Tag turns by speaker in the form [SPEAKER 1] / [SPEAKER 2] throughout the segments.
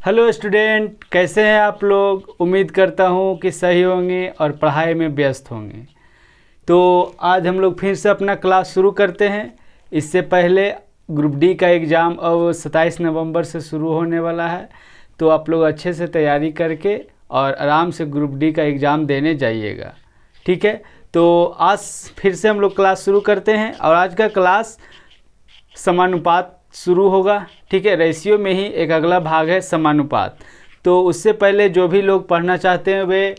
[SPEAKER 1] Hello student, कैसे हैं आप लोग। उम्मीद करता हूं कि सही होंगे और पढ़ाई में व्यस्त होंगे। तो आज हम लोग फिर से अपना क्लास शुरू करते हैं। इससे पहले ग्रुप डी का एग्ज़ाम अब 27 नवंबर से शुरू होने वाला है। तो आप लोग अच्छे से तैयारी करके और आराम से ग्रुप डी का एग्ज़ाम देने जाइएगा, ठीक है। तो आज फिर से हम लोग क्लास शुरू करते हैं और आज का क्लास समानुपात शुरू होगा, ठीक है। रेशियो में ही एक अगला भाग है समानुपात। तो उससे पहले जो भी लोग पढ़ना चाहते हैं वे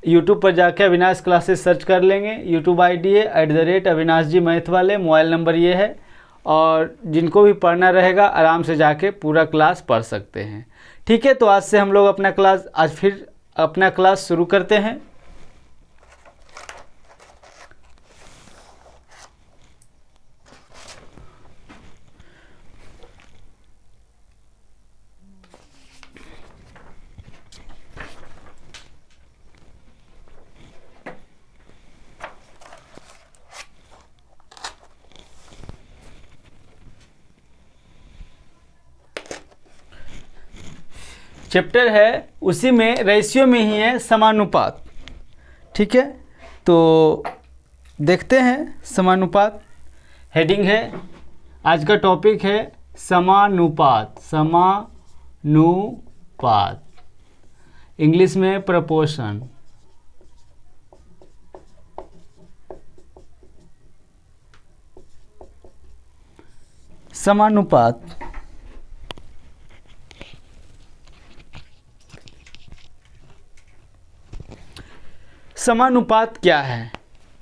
[SPEAKER 1] यूट्यूब पर जाकर अविनाश क्लासेस सर्च कर लेंगे। यूट्यूब आईडी है @अविनाश जी मैथ वाले, मोबाइल नंबर ये है। और जिनको भी पढ़ना रहेगा आराम से जाके पूरा क्लास पढ़ सकते हैं, ठीक है। तो आज से हम लोग आज फिर अपना क्लास शुरू करते हैं। चैप्टर है उसी में, रेशियो में ही है समानुपात, ठीक है। तो देखते हैं समानुपात। हेडिंग है, आज का टॉपिक है समानुपात। समानुपात इंग्लिश में प्रपोर्शन। समानुपात समानुपात क्या है,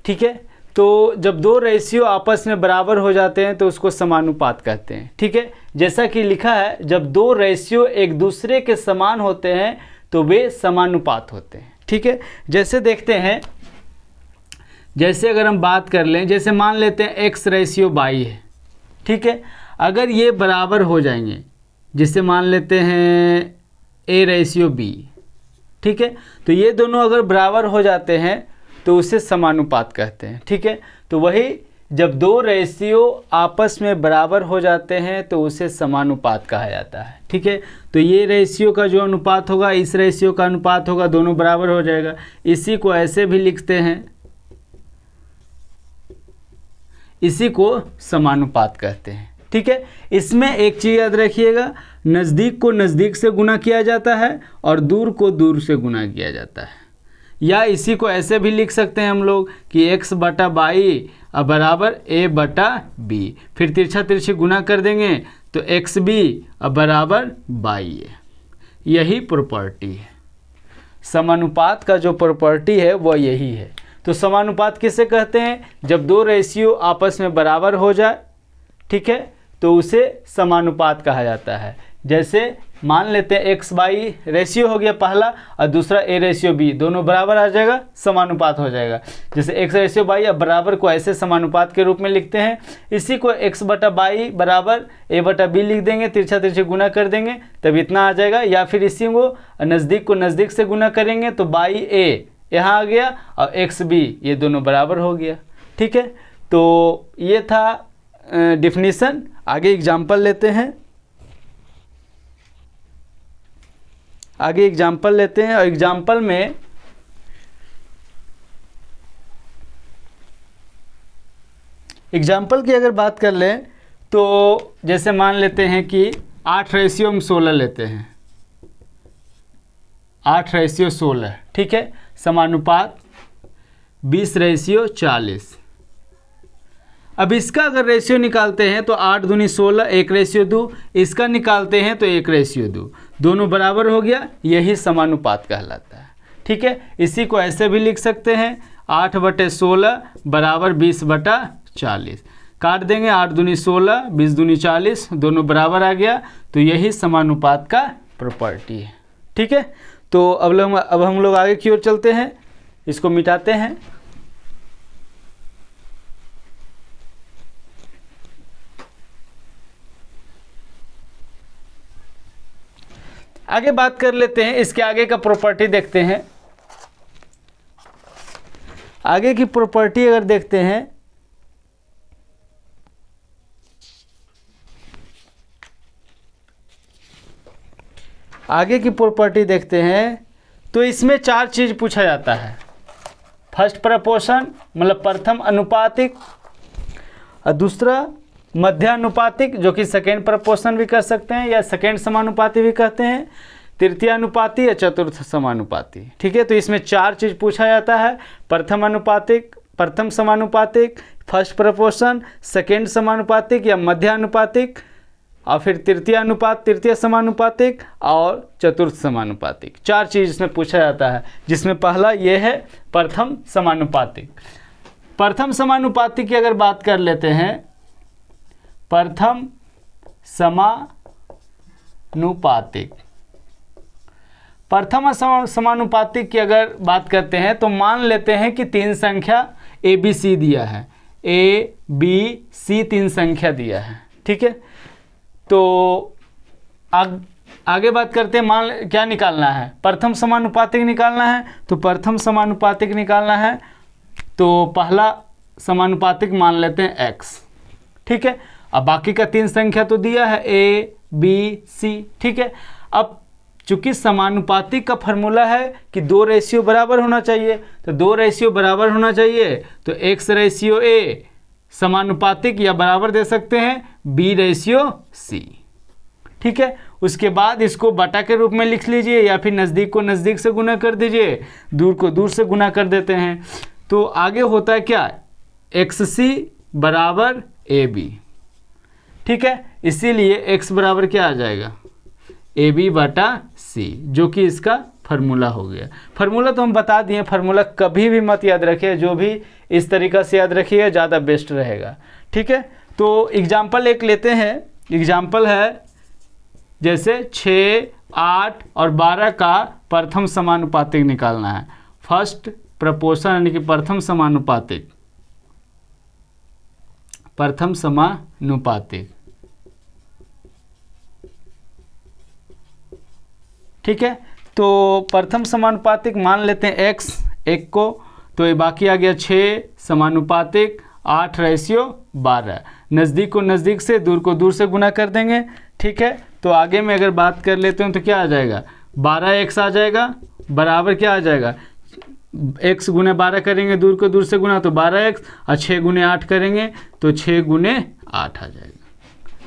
[SPEAKER 1] ठीक है। तो जब दो रेशियो आपस में बराबर हो जाते हैं तो उसको समानुपात कहते हैं, ठीक है। जैसा कि लिखा है, जब दो रेशियो एक दूसरे के समान होते हैं तो वे समानुपात होते हैं, ठीक है। जैसे देखते हैं, जैसे अगर हम बात कर लें, जैसे मान लेते हैं x/y है, ठीक है। अगर ये बराबर हो जाएंगे, जिसे मान लेते हैं a/b, ठीक है। तो ये दोनों अगर बराबर हो जाते हैं तो उसे समानुपात कहते हैं, ठीक है। तो वही, जब दो रेशियो आपस में बराबर हो जाते हैं तो उसे समानुपात कहा जाता है, ठीक है। तो ये रेशियो का जो अनुपात होगा इस रेशियो का अनुपात होगा, दोनों बराबर हो जाएगा। इसी को ऐसे भी लिखते हैं, इसी को समानुपात कहते हैं, ठीक है। इसमें एक चीज़ याद रखिएगा, नज़दीक को नज़दीक से गुना किया जाता है और दूर को दूर से गुना किया जाता है। या इसी को ऐसे भी लिख सकते हैं हम लोग कि x/y बराबर a/b। फिर तिरछा तिरछी गुना कर देंगे तो xb बराबर y। यही प्रॉपर्टी है समानुपात का, जो प्रॉपर्टी है वह यही है। तो समानुपात किसे कहते हैं? जब दो रेशियो आपस में बराबर हो जाए, ठीक है, तो उसे समानुपात कहा जाता है। जैसे मान लेते हैं x/y रेशियो हो गया पहला और दूसरा a/b, दोनों बराबर आ जाएगा, समानुपात हो जाएगा। जैसे x/y बराबर को ऐसे समानुपात के रूप में लिखते हैं। इसी को x/y बराबर a/b लिख देंगे, तिरछा तिरछी गुना कर देंगे तब इतना आ जाएगा। या फिर इसी को नज़दीक से गुना करेंगे तो y/a यहाँ आ गया और x/b, ये दोनों बराबर हो गया, ठीक है। तो ये था डिफिनीशन। आगे एग्जाम्पल लेते हैं, और एग्जाम्पल में एग्जाम्पल की अगर बात कर लें तो जैसे मान लेते हैं कि 8/16 लेते हैं, 8/16, ठीक है। समानुपात 20/40। अब इसका अगर रेशियो निकालते हैं तो 8 दूनी 16, 1/2। इसका निकालते हैं तो 1/2, दोनों बराबर हो गया, यही समानुपात कहलाता है, ठीक है। इसी को ऐसे भी लिख सकते हैं, 8/16 बराबर 20/40। काट देंगे, 8 दूनी 16, 20 दूनी 40, दोनों बराबर आ गया। तो यही समानुपात का प्रॉपर्टी है, ठीक है। तो अब हम लोग आगे की ओर चलते हैं, इसको मिटाते हैं। आगे बात कर लेते हैं, इसके आगे का प्रॉपर्टी देखते हैं। आगे की प्रॉपर्टी अगर देखते हैं, आगे की प्रॉपर्टी देखते हैं। तो इसमें 4 चीज़ पूछा जाता है। फर्स्ट प्रपोर्शन मतलब प्रथम अनुपातिक, और दूसरा मध्यानुपातिक जो कि सेकेंड प्रपोर्शन भी कर सकते हैं या सेकेंड समानुपाती भी कहते हैं, तृतीय अनुपाती या चतुर्थ समानुपाती। ठीक है, तो इसमें 4 चीज़ पूछा जाता है। प्रथम अनुपातिक, प्रथम समानुपातिक, फर्स्ट प्रपोर्शन, सेकेंड समानुपातिक या मध्यानुपातिक, और फिर तृतीय समानुपातिक और चतुर्थ समानुपातिक। 4 चीज़ इसमें पूछा जाता है, जिसमें पहला ये है प्रथम समानुपातिक। प्रथम समानुपातिक की अगर बात कर लेते हैं, प्रथम समानुपातिक, प्रथम समानुपातिक की अगर बात करते हैं तो मान लेते हैं कि 3 संख्या ए बी सी दिया है, ए बी सी 3 संख्या दिया है। ठीक है, तो आगे बात करते हैं, मान क्या निकालना है, प्रथम समानुपातिक निकालना है। तो प्रथम समानुपातिक निकालना है तो पहला समानुपातिक मान लेते हैं x। ठीक है, अब बाकी का 3 संख्या तो दिया है ए बी सी। ठीक है, अब चूंकि समानुपातिक का फॉर्मूला है कि 2 रेशियो बराबर होना चाहिए, तो 2 रेशियो बराबर होना चाहिए तो x रेशियो ए समानुपातिक या बराबर दे सकते हैं b रेशियो c। ठीक है, उसके बाद इसको बटा के रूप में लिख लीजिए या फिर नज़दीक को नज़दीक से गुना कर दीजिए, दूर को दूर से गुना कर देते हैं। तो आगे होता है क्या, xc बराबर ab। ठीक है, इसीलिए x बराबर क्या आ जाएगा, ab बटा c, जो कि इसका फार्मूला हो गया। फार्मूला तो हम बता दिए, फार्मूला कभी भी मत याद रखिए, जो भी इस तरीक़ा से याद रखिए ज़्यादा बेस्ट रहेगा। ठीक है, तो एग्जाम्पल एक लेते हैं। एग्जाम्पल है जैसे 6, 8 और 12 का प्रथम समानुपातिक निकालना है। फर्स्ट प्रपोर्शन यानी कि प्रथम समानुपातिक, प्रथम समानुपातिक। ठीक है, तो प्रथम समानुपातिक मान लेते हैं x 1 को, तो ये बाकी आ गया 6 समानुपातिक 8 रेशियो 12। नज़दीक को नज़दीक से, दूर को दूर से गुना कर देंगे। ठीक है, तो आगे में अगर बात कर लेते हैं तो क्या आ जाएगा, 12x आ जाएगा, बराबर क्या आ जाएगा, x गुने 12 करेंगे दूर को दूर से गुना तो 12x, और 6 गुने 8 करेंगे तो 6 गुने 8 आ जाएगा।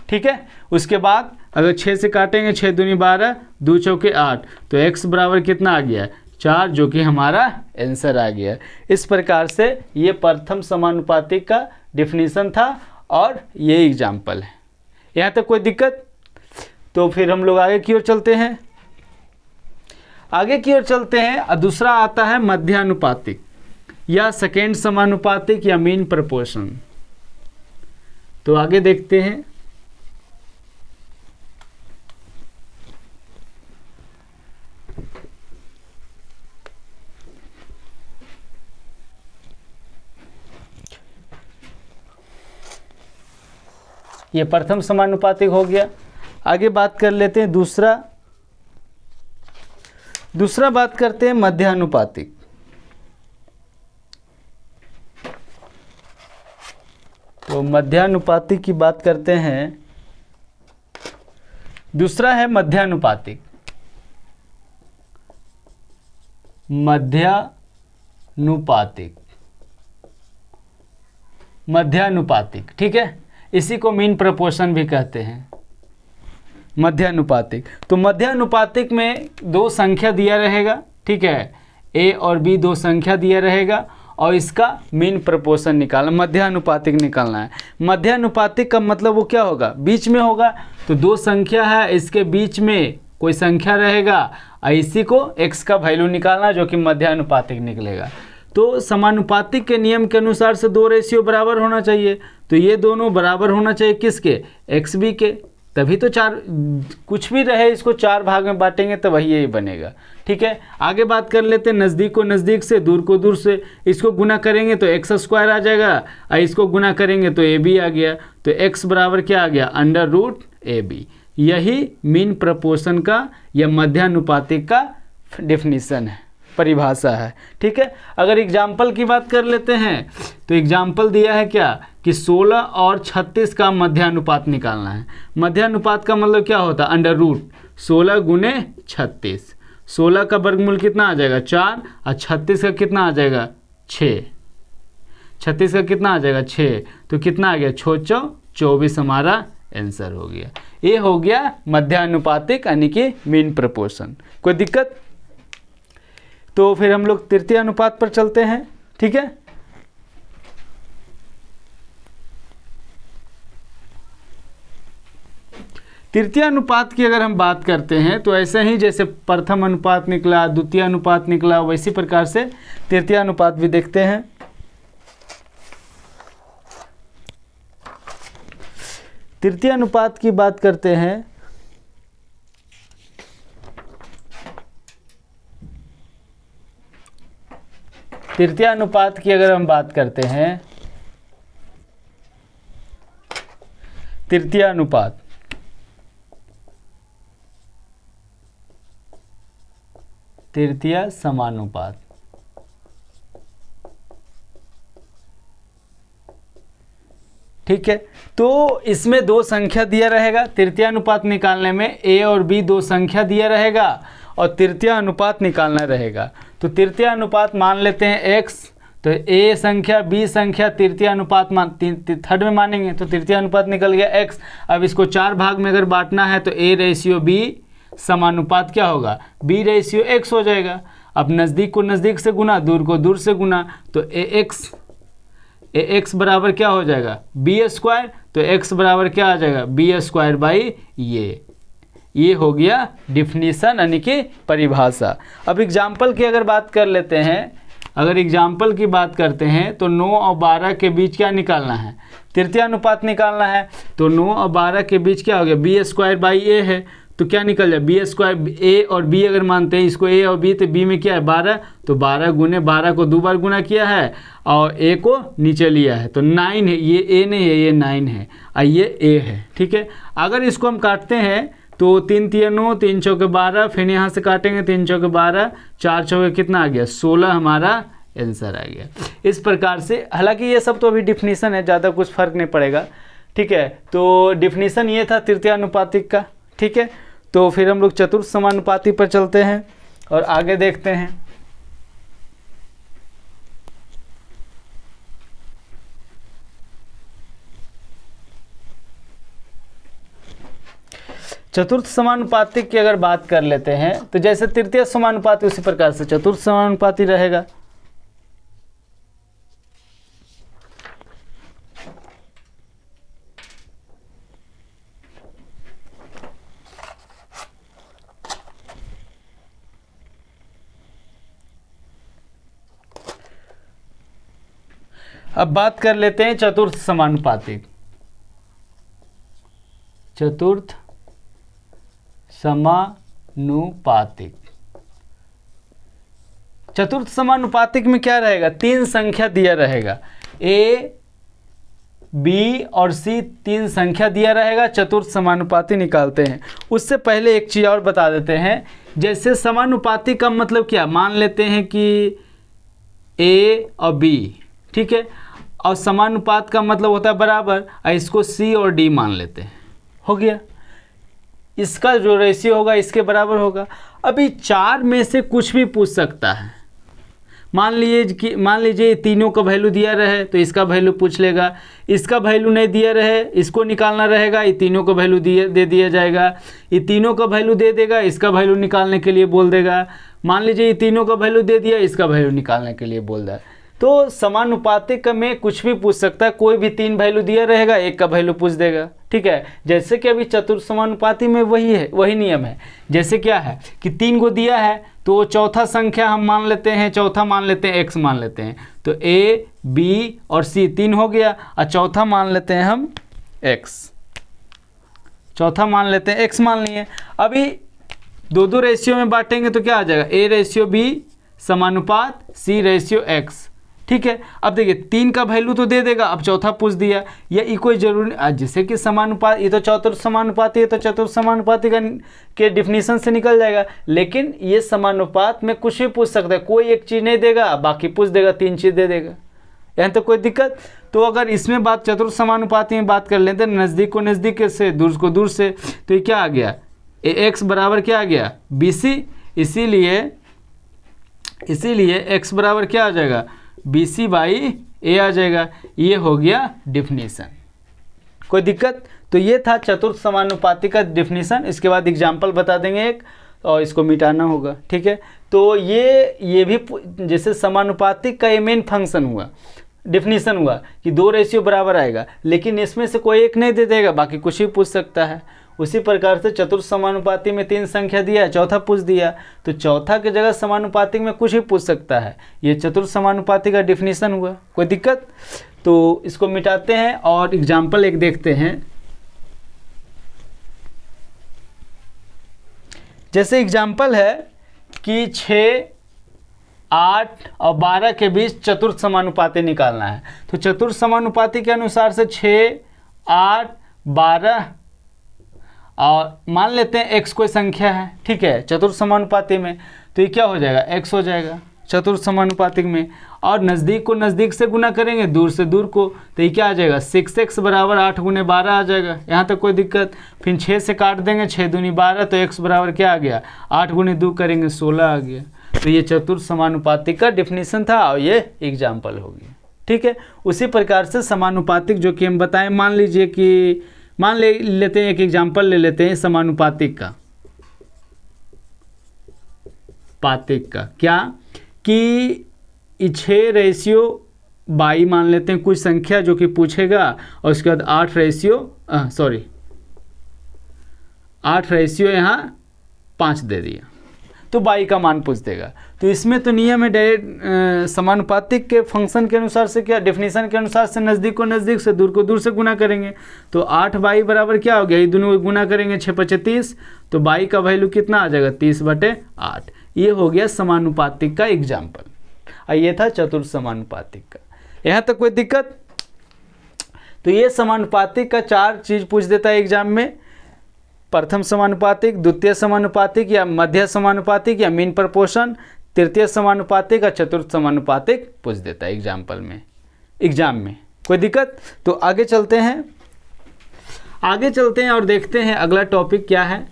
[SPEAKER 1] ठीक है, उसके बाद अगर 6 से काटेंगे, 6 दूनी 12, 2 चौके 8, तो x बराबर कितना आ गया, 4, जो कि हमारा आंसर आ गया। इस प्रकार से ये प्रथम समानुपातिक का डेफिनेशन था और ये एग्जाम्पल है। यहाँ तक कोई दिक्कत? तो फिर हम लोग आगे की ओर चलते हैं। आगे की ओर चलते हैं और दूसरा आता है मध्यानुपातिक या सेकेंड समानुपातिक या मीन प्रपोर्शन। तो आगे देखते हैं। ये प्रथम समानुपातिक हो गया। आगे बात कर लेते हैं दूसरा बात करते हैं मध्यानुपातिक। तो मध्यानुपातिक की बात करते हैं। दूसरा है मध्यानुपातिक। मध्यानुपातिक, ठीक है, इसी को मीन प्रपोर्शन भी कहते हैं, मध्यानुपातिक। तो मध्यानुपातिक में 2 संख्या दिया रहेगा, ठीक है, ए और बी 2 संख्या दिया रहेगा और इसका मीन प्रपोर्शन निकालना, मध्यानुपातिक निकालना है। मध्यानुपातिक का मतलब वो क्या होगा, बीच में होगा। तो 2 संख्या है, इसके बीच में कोई संख्या रहेगा और इसी को x का वैल्यू निकालना, जो कि मध्यानुपातिक निकलेगा। तो समानुपातिक के नियम के अनुसार से 2 रेशियो बराबर होना चाहिए। तो ये दोनों बराबर होना चाहिए किसके, एक्स बी के, तभी तो 4, कुछ भी रहे इसको 4 भाग में बांटेंगे तो वही यही बनेगा। ठीक है, आगे बात कर लेते हैं नज़दीक को नज़दीक से, दूर को दूर से। इसको गुना करेंगे तो एक्स स्क्वायर आ जाएगा और इसको गुना करेंगे तो ए बी आ गया। तो एक्स बराबर क्या आ गया, √AB। यही मीन प्रपोर्शन का या मध्यानुपातिक का डेफिनेशन है, परिभाषा है। ठीक है, अगर एग्जाम्पल की बात कर लेते हैं तो एग्जाम्पल दिया है क्या कि 16 और 36 का मध्यानुपात निकालना है। मध्यानुपात का मतलब क्या होता है, √। 16 गुने 36, 16 का वर्गमूल कितना आ जाएगा 4 और 36 का कितना आ जाएगा 6, 36 का कितना आ जाएगा 6, तो कितना आ गया 6 24 हमारा आंसर हो गया। ये हो गया मध्यानुपातिक यानी कि मीन प्रपोर्शन। कोई दिक्कत? तो फिर हम लोग तृतीय अनुपात पर चलते हैं। ठीक है, तृतीय अनुपात की अगर हम बात करते हैं तो ऐसे ही जैसे प्रथम अनुपात निकला, द्वितीय अनुपात निकला, वैसी प्रकार से तृतीय अनुपात भी देखते हैं। तृतीय अनुपात की बात करते हैं तृतीय अनुपात की अगर हम बात करते हैं तृतीय अनुपात, तृतीय समानुपात, ठीक है। तो इसमें दो संख्या दिया रहेगा, तृतीय अनुपात निकालने में a और b दो संख्या दिया रहेगा और तृतीय अनुपात निकालना रहेगा। तो तृतीय अनुपात मान लेते हैं x, तो a संख्या b संख्या तृतीय अनुपात थर्ड में मानेंगे, तो तृतीय अनुपात निकल गया x। अब इसको 4 भाग में अगर बांटना है तो a रेशियो b समानुपात क्या होगा b रेशियो x हो जाएगा। अब नज़दीक को नज़दीक से गुना, दूर को दूर से गुना, तो ax बराबर क्या हो जाएगा b स्क्वायर, तो x बराबर क्या आ जाएगा b स्क्वायर बाई ये हो गया डिफिनीशन यानी कि परिभाषा। अब एग्जाम्पल की अगर बात कर लेते हैं, अगर एग्जाम्पल की बात करते हैं तो 9 और 12 के बीच क्या निकालना है, तृतीय अनुपात निकालना है। तो 9 और 12 के बीच क्या हो गया b स्क्वायर बाई a है, तो क्या निकल जाए b स्क्वायर, a और b अगर मानते हैं इसको a और b, तो b में क्या है 12, तो 12 गुने 12 को 2 बार गुना किया है और a को नीचे लिया है, तो 9 है, ये a नहीं है, ये 9 है और ये a है। ठीक है, अगर इसको हम काटते हैं तो 3 3 9, 3 चौके 12, फिर यहाँ से काटेंगे 3 चौके 12, 4 चौके कितना आ गया 16 हमारा आंसर आ गया। इस प्रकार से, हालांकि ये सब तो अभी डिफिनीशन है, ज़्यादा कुछ फर्क नहीं पड़ेगा। ठीक है, तो डिफिनीशन ये था तृतीय अनुपातिक का। ठीक है, तो फिर हम लोग चतुर्थ समानुपाती पर चलते हैं और आगे देखते हैं। चतुर्थ समानुपातिक की अगर बात कर लेते हैं तो जैसे तृतीय समानुपाती उसी प्रकार से चतुर्थ समानुपाती रहेगा। अब बात कर लेते हैं चतुर्थ समानुपातिक। चतुर्थ समानुपातिक, चतुर्थ समानुपातिक में क्या रहेगा, 3 संख्या दिया रहेगा, a b और c 3 संख्या दिया रहेगा। चतुर्थ समानुपाती निकालते हैं, उससे पहले एक चीज़ और बता देते हैं। जैसे समानुपाती का मतलब क्या, मान लेते हैं कि a और b, ठीक है, और समानुपात का मतलब होता है बराबर, इसको c और d मान लेते हैं, हो गया। इसका जो रेशियो होगा इसके बराबर होगा। अभी 4 में से कुछ भी पूछ सकता है। मान लीजिए तीनों का वैल्यू दिया रहे तो इसका वैल्यू पूछ लेगा, इसका वैल्यू नहीं दिया रहे इसको निकालना रहेगा, ये तीनों का वैल्यू दे दिया जाएगा, ये तीनों का वैल्यू दे देगा, इसका वैल्यू निकालने के लिए बोल देगा। मान लीजिए ये तीनों का वैल्यू दे दिया, इसका वैल्यू निकालने के लिए बोल देगा। तो समानुपातिक में कुछ भी पूछ सकता है, कोई भी 3 वैल्यू दिया रहेगा, एक का वैल्यू पूछ देगा। ठीक है, जैसे कि अभी चतुर्थ समानुपाती में वही नियम है। जैसे क्या है कि 3 को दिया है तो चौथा संख्या हम मान लेते हैं, चौथा मान लेते हैं x मान लेते हैं, तो a b और c 3 हो गया, और चौथा मान लेते हैं हम x, चौथा मान लेते हैं x मान लिए। अभी 2 रेशियो में बांटेंगे तो क्या आ जाएगा, a ratio b समानुपात c ratio x। ठीक है, अब देखिए 3 का वैल्यू तो दे देगा, अब चौथा पूछ दिया, ये कोई जरूरी नहीं, जैसे कि समानुपात, ये तो चतुर्थ समानुपाती है तो चतुर्थ समानुपाती के डिफिनीशन से निकल जाएगा। लेकिन ये समानुपात में कुछ भी पूछ सकता है, कोई एक चीज़ नहीं देगा बाकी पूछ देगा, 3 चीज़ दे देगा, यहाँ तो कोई दिक्कत। तो अगर इसमें बात चतुर्थ समानुपाती में बात कर लेते हैं, नज़दीक को नज़दीक से, दूर को दूर से, तो ये क्या आ गया एक्स बराबर क्या आ गया BC, इसीलिए एक्स बराबर क्या आ जाएगा BC बाई ए आ जाएगा। ये हो गया डिफिनीसन। कोई दिक्कत? तो ये था चतुर्थ समानुपाती का डिफिनीसन। इसके बाद एग्जाम्पल बता देंगे एक, और इसको मिटाना होगा, ठीक है। तो ये भी जैसे समानुपातिक का ये मेन फंक्शन हुआ, डिफिनीसन हुआ कि 2 रेशियो बराबर आएगा, लेकिन इसमें से कोई एक नहीं दे देगा, बाकी कुछ ही पूछ सकता है। उसी प्रकार से चतुर्थ समानुपाती में 3 संख्या दिया, चौथा पूछ दिया, तो चौथा की जगह समानुपातिक में कुछ ही पूछ सकता है। ये चतुर्थ समानुपाती का डिफिनीसन हुआ। कोई दिक्कत? तो इसको मिटाते हैं और एग्जाम्पल एक देखते हैं। जैसे एग्जाम्पल है कि 6, 8 और 12 के बीच चतुर्थ समानुपाती निकालना है। तो चतुर्थ समानुपाती के अनुसार से 6, 8, 12 और मान लेते हैं x कोई संख्या है, ठीक है, चतुर्थ समानुपाती में, तो ये क्या हो जाएगा x हो जाएगा चतुर्थ समानुपातिक में। और नज़दीक को नज़दीक से गुना करेंगे, दूर से दूर को, तो ये क्या आ जाएगा 6x बराबर 8 गुने 12 आ जाएगा। यहाँ तक कोई दिक्कत? फिर 6 से काट देंगे, 6 दूनी 12, तो x बराबर क्या आ गया 8 गुने 2 करेंगे 16 आ गया। तो ये चतुर्थ समानुपातिक का डिफिनीसन था और ये एग्जाम्पल हो गया, ठीक है। उसी प्रकार से समानुपातिक जो कि हम बताएं, मान लीजिए कि लेते हैं एक एग्जाम्पल ले लेते हैं समानुपातिक का, क्या कि 6:22 मान लेते हैं कुछ संख्या जो कि पूछेगा, और उसके बाद 8 यहाँ 5 दे दिया, तो 22 का मान पूछ देगा। तो इसमें तो नियम है डायरेक्ट समानुपातिक के फंक्शन के अनुसार से, क्या डिफिनीशन के अनुसार से नज़दीक को नज़दीक से, दूर को दूर से गुना करेंगे। तो 8/22 बराबर क्या हो गया, ये दोनों गुना करेंगे 6×5 = 30, तो 22 का वैल्यू कितना आ जाएगा 30/8। ये हो गया समानुपातिक का एग्जाम्पल, और ये था चतुर्थ समानुपातिक का। यहाँ तक कोई दिक्कत? तो ये समानुपातिक का 4 चीज़ पूछ देता है एग्जाम में, प्रथम समानुपातिक, द्वितीय समानुपातिक या मध्य समानुपातिक या मीन प्रपोर्शन, तृतीय समानुपातिक और चतुर्थ समानुपातिक पूछ देता है एग्जाम में। कोई दिक्कत? तो आगे चलते हैं और देखते हैं अगला टॉपिक क्या है।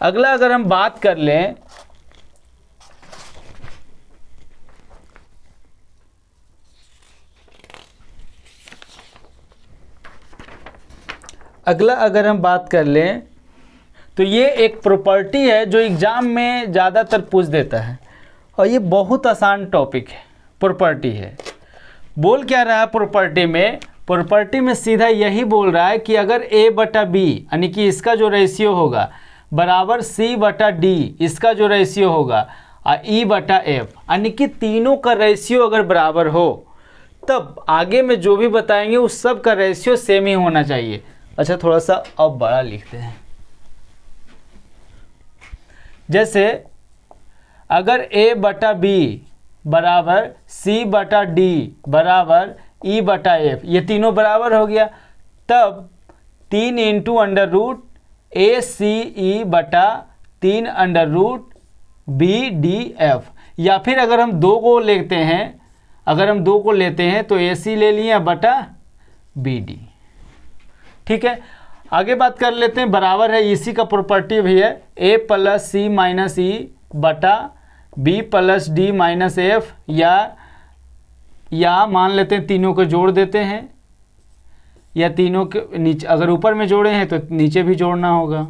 [SPEAKER 1] अगला अगर हम बात कर लें, तो ये एक प्रॉपर्टी है जो एग्जाम में ज़्यादातर पूछ देता है, और ये बहुत आसान टॉपिक है। प्रॉपर्टी है, बोल क्या रहा है प्रॉपर्टी में सीधा यही बोल रहा है कि अगर A/B यानी कि इसका जो रेशियो होगा बराबर C/D इसका जो रेशियो होगा, और E/F यानी कि तीनों का रेशियो अगर बराबर हो, तब आगे में जो भी बताएंगे उस सब का रेशियो सेम ही होना चाहिए। अच्छा, थोड़ा सा अब बड़ा लिखते हैं। जैसे अगर A/B बराबर C/D बराबर E/F, ये तीनों बराबर हो गया, तब 3 × √AC/3 या फिर अगर हम 2 को लेते हैं तो AC ले लिए बटा BD, ठीक है। आगे बात कर लेते हैं, बराबर है, इसी का प्रॉपर्टी भी है A + C - E बटा B + D - F, या मान लेते हैं तीनों को जोड़ देते हैं, या तीनों के नीचे अगर ऊपर में जोड़े हैं तो नीचे भी जोड़ना होगा।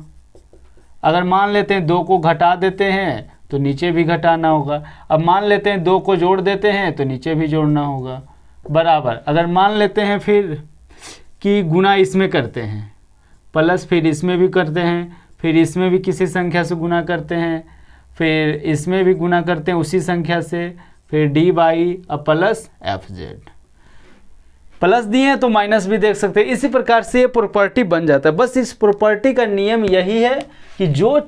[SPEAKER 1] अगर मान लेते हैं 2 को घटा देते हैं तो नीचे भी घटाना होगा। अब मान लेते हैं 2 को जोड़ देते हैं तो नीचे भी जोड़ना होगा, बराबर। अगर मान लेते हैं फिर कि गुना इसमें करते हैं, प्लस फिर इसमें भी करते हैं, फिर इसमें भी किसी संख्या से गुना करते हैं, फिर इसमें भी गुना करते हैं उसी संख्या से, फिर D/, अब प्लस FZ, प्लस दिए हैं तो माइनस भी देख सकते हैं। इसी प्रकार से ये प्रॉपर्टी बन जाता है। बस इस प्रॉपर्टी का नियम यही है कि जो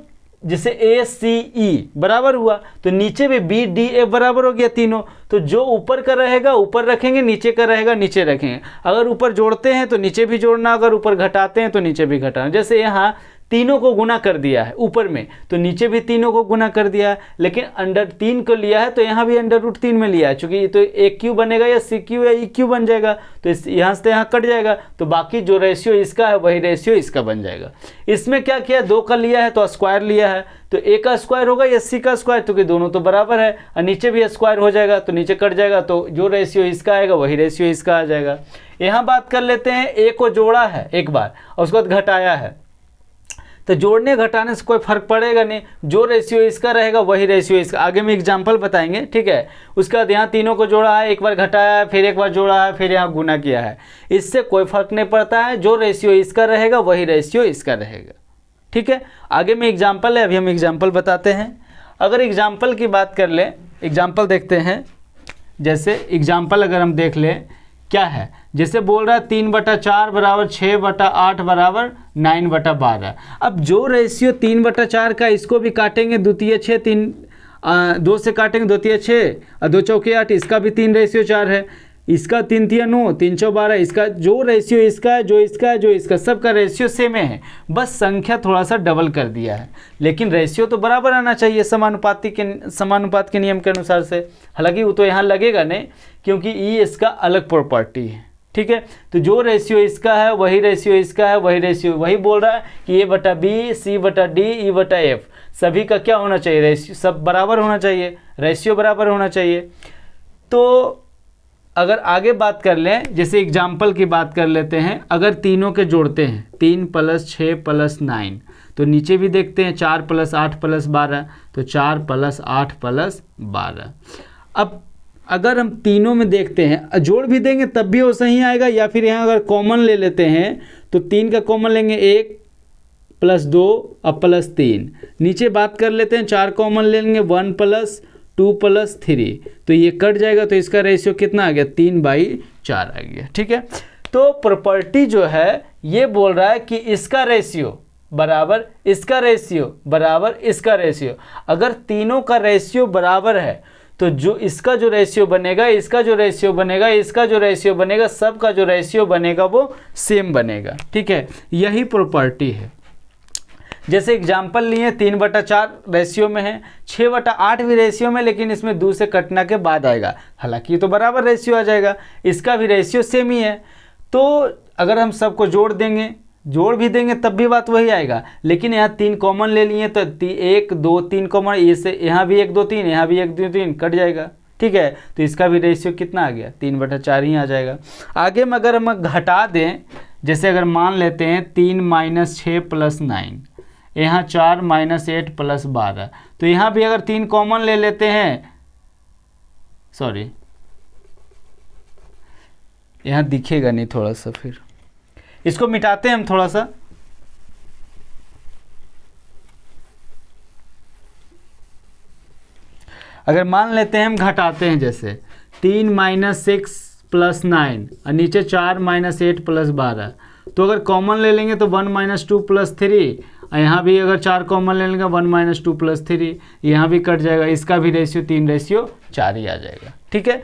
[SPEAKER 1] जैसे ACE बराबर हुआ तो नीचे भी BDF बराबर हो गया तीनों, तो जो ऊपर का रहेगा ऊपर रखेंगे, नीचे का रहेगा नीचे रखेंगे। अगर ऊपर जोड़ते हैं तो नीचे भी जोड़ना, अगर ऊपर घटाते हैं तो नीचे भी घटाना। जैसे यहाँ तीनों को गुना कर दिया है ऊपर में, तो नीचे भी तीनों को गुना कर दिया है, लेकिन अंडर 3 को लिया है तो यहाँ भी अंडर रूट 3 में लिया है, चूंकि ये तो एक क्यू बनेगा या सी क्यू या ई क्यू बन जाएगा, तो यहाँ से यहाँ कट जाएगा, तो बाकी जो रेशियो इसका है वही रेशियो इसका बन जाएगा। इसमें क्या किया, 2 का लिया है तो स्क्वायर लिया है, तो ए का स्क्वायर होगा या सी का स्क्वायर, क्योंकि दोनों तो बराबर है, और नीचे भी स्क्वायर हो जाएगा तो नीचे कट जाएगा, तो जो रेशियो इसका आएगा वही रेशियो इसका आ जाएगा। यहाँ बात कर लेते हैं, ए को जोड़ा है एक बार और उसके बाद घटाया है, तो जोड़ने घटाने से कोई फर्क पड़ेगा नहीं, जो रेशियो इसका रहेगा वही रेशियो इसका। आगे में एग्जांपल बताएंगे, ठीक है। उसके बाद यहाँ तीनों को जोड़ा है, एक बार घटाया है, फिर एक बार जोड़ा है, फिर यहाँ गुना किया है, इससे कोई फर्क नहीं पड़ता है, जो रेशियो इसका रहेगा वही रेशियो इसका रहेगा, ठीक है। आगे में एग्जाम्पल है, अभी हम एग्जाम्पल बताते हैं। अगर एग्जाम्पल की बात कर ले, एग्जाम्पल देखते हैं, जैसे एग्जाम्पल अगर हम देख लें क्या है, जैसे बोल रहा है 3/4 बराबर 6/8 बराबर 9/12। अब जो रेशियो 3/4 का, इसको भी काटेंगे, द्वितीय 6, 2 से काटेंगे, द्वितीय 6 और 2 चौके 8, इसका भी 3 रेशियो 4 है, इसका 3 तिया 9, 3 चौ 12, इसका जो रेशियो इसका है, जो इसका है, जो इसका, सबका रेशियो सेम है, बस संख्या थोड़ा सा डबल कर दिया है, लेकिन रेशियो तो बराबर आना चाहिए समानुपात के नियम के अनुसार से। हालांकि वो तो यहाँ लगेगा नहीं, क्योंकि ई इसका अलग प्रॉपर्टी है, ठीक है। तो जो रेशियो इसका है वही रेशियो इसका है, वही रेशियो, वही बोल रहा है कि A/B, C/D, E/F सभी का क्या होना चाहिए, रेशियो सब बराबर होना चाहिए, रेशियो बराबर होना चाहिए। तो अगर आगे बात कर लें, जैसे एग्जाम्पल की बात कर लेते हैं, अगर तीनों के जोड़ते हैं 3 + 6 + 9, तो नीचे भी देखते हैं 4 + 8 + 12, तो 4 + 8 + 12। अब अगर हम तीनों में देखते हैं, जोड़ भी देंगे तब भी वो सही आएगा, या फिर यहाँ अगर कॉमन ले लेते हैं तो 3 का कॉमन लेंगे, 1 + 2 और +3, नीचे बात कर लेते हैं 4 कॉमन ले लेंगे, 1 + 2 + 3, तो ये कट जाएगा, तो इसका रेशियो कितना आ गया, 3/4 आ गया, ठीक है। तो प्रॉपर्टी जो है ये बोल रहा है कि इसका रेशियो बराबर इसका रेशियो बराबर इसका रेशियो, अगर तीनों का रेशियो बराबर है तो जो इसका जो रेशियो बनेगा, इसका जो रेशियो बनेगा, इसका जो रेशियो बनेगा, सबका जो रेशियो बनेगा वो सेम बनेगा, ठीक है। यही प्रॉपर्टी है। जैसे एग्जाम्पल लिए 3/4 रेशियो में है, 6/8 भी रेशियो में, लेकिन इसमें 2 से कटना के बाद आएगा, हालांकि ये तो बराबर रेशियो आ जाएगा, इसका भी रेशियो सेम ही है। तो अगर हम सबको जोड़ देंगे, जोड़ भी देंगे तब भी बात वही आएगा, लेकिन यहाँ 3 कॉमन ले लिए तो 1 2 3 कॉमन, इससे यहाँ भी 1 2 3, यहाँ भी 1 2 3 कट जाएगा, ठीक है। तो इसका भी रेशियो कितना आ गया, 3/4 ही आ जाएगा। आगे में अगर हम घटा दें, जैसे अगर मान लेते हैं 3 - 6 + 9, यहाँ 4 - 8 + 12, तो यहाँ भी अगर 3 कॉमन ले लेते हैं, सॉरी यहाँ दिखेगा नहीं थोड़ा सा, फिर इसको मिटाते हैं हम थोड़ा सा। अगर मान लेते हैं हम घटाते हैं, जैसे 3 - 6 + 9 और नीचे 4 - 8 + 12, तो अगर कॉमन ले लेंगे तो 1 - 2 + 3, और यहाँ भी अगर 4 कॉमन ले लेंगे 1 - 2 + 3, यहाँ भी कट जाएगा, इसका भी रेशियो 3/4 ही आ जाएगा, ठीक है।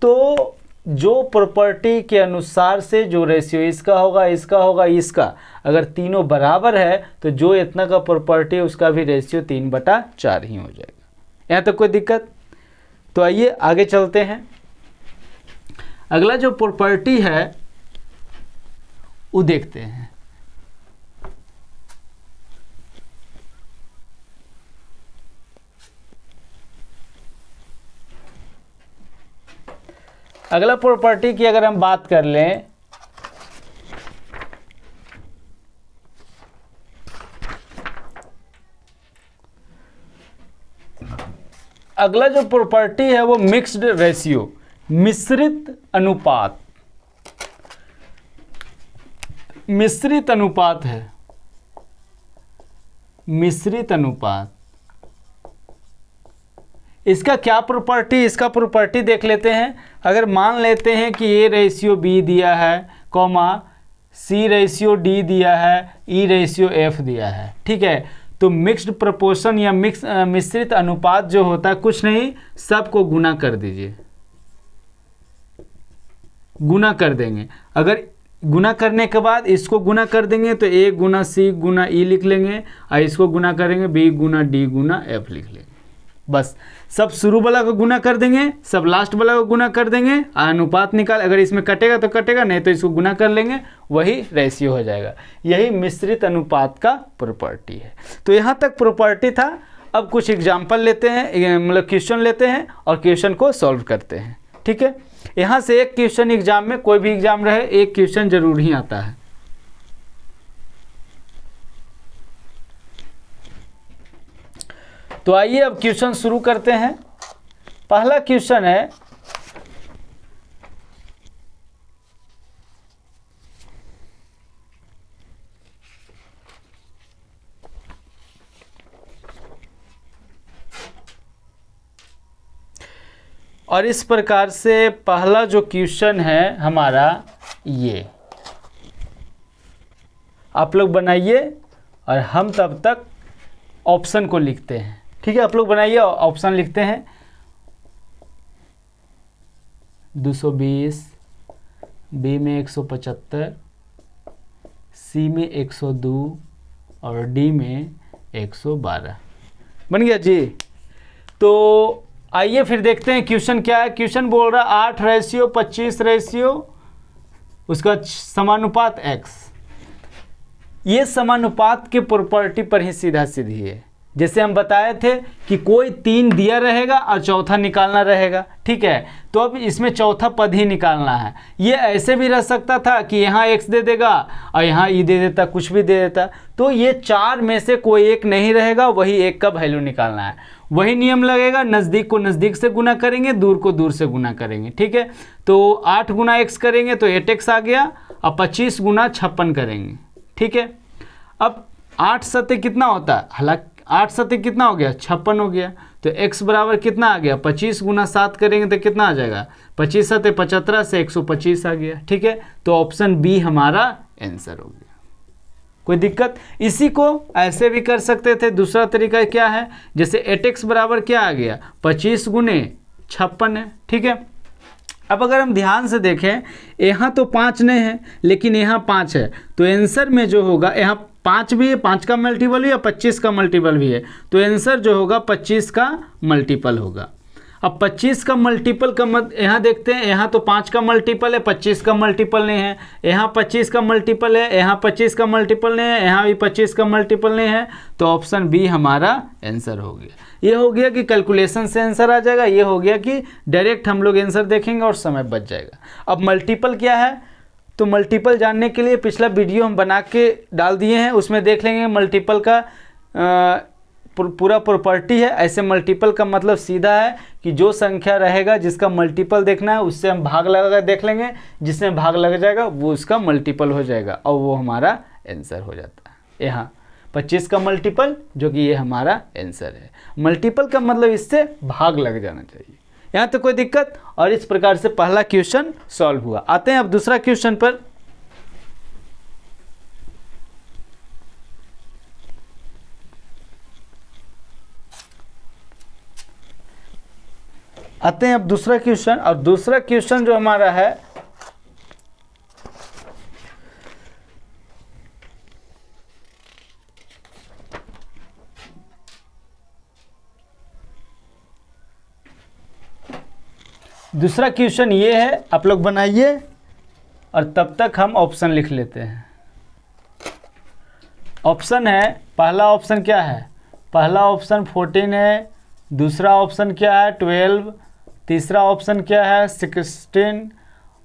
[SPEAKER 1] तो जो प्रॉपर्टी के अनुसार से जो रेशियो इसका होगा, इसका होगा, इसका, अगर तीनों बराबर है तो जो इतना का प्रॉपर्टी है उसका भी रेशियो 3/4 ही हो जाएगा। यहाँ तक कोई दिक्कत? तो आइए आगे चलते हैं। अगला जो प्रॉपर्टी है वो देखते हैं। अगला प्रॉपर्टी की अगर हम बात कर लें, अगला जो प्रॉपर्टी है वो मिक्स्ड रेशियो, मिश्रित अनुपात, मिश्रित अनुपात है, मिश्रित अनुपात। इसका क्या प्रॉपर्टी, इसका प्रॉपर्टी देख लेते हैं। अगर मान लेते हैं कि ए रेशियो बी दिया है, कॉमा सी रेशियो डी दिया है, ई रेशियो एफ दिया है, ठीक है। तो मिक्स्ड प्रपोर्शन या मिश्रित अनुपात जो होता है, कुछ नहीं, सबको गुना कर दीजिए, गुना कर देंगे। अगर गुना करने के बाद इसको गुना कर देंगे तो ए गुना सी गुना ई लिख लेंगे, और इसको गुना करेंगे बी गुना डी गुना एफ लिख लेंगे। बस सब शुरू वाला को गुना कर देंगे, सब लास्ट वाला को गुना कर देंगे, अनुपात निकाल, अगर इसमें कटेगा तो कटेगा, नहीं तो इसको गुना कर लेंगे, वही रेशियो हो जाएगा। यही मिश्रित अनुपात का प्रॉपर्टी है। तो यहाँ तक प्रॉपर्टी था। अब कुछ एग्जाम्पल लेते हैं, मतलब क्वेश्चन लेते हैं और क्वेश्चन को सॉल्व करते हैं। ठीक है, यहाँ से एक क्वेश्चन एग्जाम में, कोई भी एग्जाम रहे, एक क्वेश्चन जरूर ही आता है। तो आइए अब क्वेश्चन शुरू करते हैं। पहला क्वेश्चन है, और इस प्रकार से पहला जो क्वेश्चन है हमारा, ये आप लोग बनाइए और हम तब तक ऑप्शन को लिखते हैं। ठीक है, आप लोग बनाइए, ऑप्शन लिखते हैं। 220, बी में 175, सी में 102 और डी में 112। बन गया जी। तो आइए फिर देखते हैं क्वेश्चन क्या है। क्वेश्चन बोल रहा 8:25 उसका समानुपात x। ये समानुपात के प्रॉपर्टी पर ही सीधा सीधी है। जैसे हम बताए थे कि कोई 3 दिया रहेगा और चौथा निकालना रहेगा। ठीक है, तो अब इसमें चौथा पद ही निकालना है। ये ऐसे भी रह सकता था कि यहाँ x दे देगा और यहाँ ई दे देता, कुछ भी दे देता। तो ये 4 में से कोई एक नहीं रहेगा, वही एक का वैल्यू निकालना है। वही नियम लगेगा, नज़दीक को नज़दीक से गुना करेंगे, दूर को दूर से गुना करेंगे। ठीक है, तो 8 गुना x करेंगे तो 8x आ गया, और 25 गुना 56 करेंगे। ठीक है, अब 8 सत्य कितना होता है, हालांकि 8 सत्य कितना हो गया, 56 हो गया। तो x बराबर कितना आ गया, 25 गुना 7 करेंगे तो कितना आ जाएगा, 25 सत्य 75 से 125 आ गया। ठीक है, तो ऑप्शन बी हमारा आंसर हो गया। कोई दिक्कत? इसी को ऐसे भी कर सकते थे। दूसरा तरीका क्या है, जैसे 8x बराबर क्या आ गया, 25 गुने 56 है। ठीक है, अब अगर हम ध्यान से देखें, यहाँ तो 5 नहीं है लेकिन यहाँ 5 है, तो आंसर में जो होगा, यहाँ 5 भी है, 5 का मल्टीपल भी है, 25 का मल्टीपल भी है, तो आंसर जो होगा 25 का मल्टीपल होगा। अब 25 का मल्टीपल का यहाँ देखते हैं, यहाँ तो 5 का मल्टीपल है, 25 का मल्टीपल नहीं है, यहाँ 25 का मल्टीपल है, यहाँ 25 का मल्टीपल नहीं है, यहाँ भी 25 का मल्टीपल नहीं है, तो ऑप्शन बी हमारा आंसर हो गया। ये हो गया कि कैलकुलेशन से आंसर आ जाएगा, ये हो गया कि डायरेक्ट हम लोग आंसर देखेंगे और समय बच जाएगा। अब मल्टीपल क्या है, तो मल्टीपल जानने के लिए पिछला वीडियो हम बना के डाल दिए हैं, उसमें देख लेंगे मल्टीपल का पूरा प्रॉपर्टी है। ऐसे मल्टीपल का मतलब सीधा है कि जो संख्या रहेगा जिसका मल्टीपल देखना है उससे हम भाग लगा देख लेंगे, जिसमें भाग लग जाएगा वो उसका मल्टीपल हो जाएगा और वो हमारा आंसर हो जाता है। यहाँ 25 का मल्टीपल जो कि ये हमारा आंसर है। मल्टीपल का मतलब इससे भाग लग जाना चाहिए। यहाँ तो कोई दिक्कत? और इस प्रकार से पहला क्वेश्चन सॉल्व हुआ। आते हैं अब दूसरा क्वेश्चन पर। आते हैं अब दूसरा क्वेश्चन, और दूसरा क्वेश्चन जो हमारा है, दूसरा क्वेश्चन ये है, आप लोग बनाइए और तब तक हम ऑप्शन लिख लेते हैं। ऑप्शन है, पहला ऑप्शन क्या है, पहला ऑप्शन 14 है, दूसरा ऑप्शन क्या है 12, तीसरा ऑप्शन क्या है 16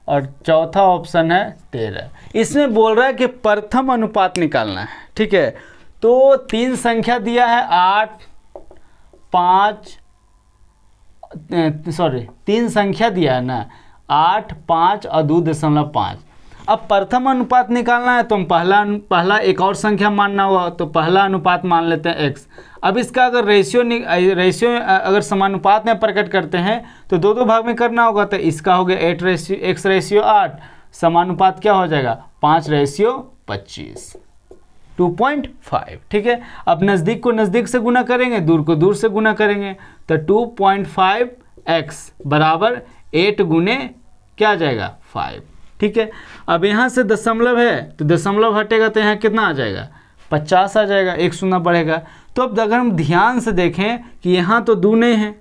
[SPEAKER 1] और चौथा ऑप्शन है 13। इसमें बोल रहा है कि प्रथम अनुपात निकालना है। ठीक है, तो 3 संख्या दिया है 8, 5, सॉरी 3 संख्या दिया है ना, 8, 5 और 2.5। अब प्रथम अनुपात निकालना है तो हम पहला एक और संख्या मानना होगा, तो पहला अनुपात मान लेते हैं x। अब इसका अगर रेशियो अगर समानुपात में प्रकट करते हैं तो 2 भाग में करना होगा, तो इसका हो गया 8:8, समानुपात क्या हो जाएगा 5:25, 2.5। ठीक है, अब नज़दीक को नज़दीक से गुना करेंगे, दूर को दूर से गुना करेंगे, तो 2.5x बराबर 8 गुने क्या आ जाएगा 5। ठीक है। अब यहाँ से दशमलव है तो दशमलव हटेगा तो यहाँ कितना आ जाएगा 50 आ जाएगा, एक शून्य बढ़ेगा। तो अब अगर हम ध्यान से देखें कि यहाँ तो दूने हैं,